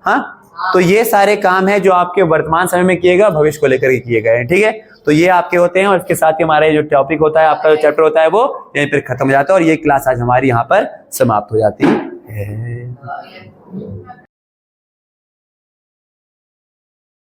हाँ, तो ये सारे काम है जो आपके वर्तमान समय में किए गए, भविष्य को लेकर के किए गए हैं, ठीक है। तो ये आपके होते हैं, और इसके साथ ही हमारा जो टॉपिक होता है, आपका जो चैप्टर होता है वो यहीं पर खत्म हो जाता है, और ये क्लास आज हमारी यहाँ पर समाप्त हो जाती है।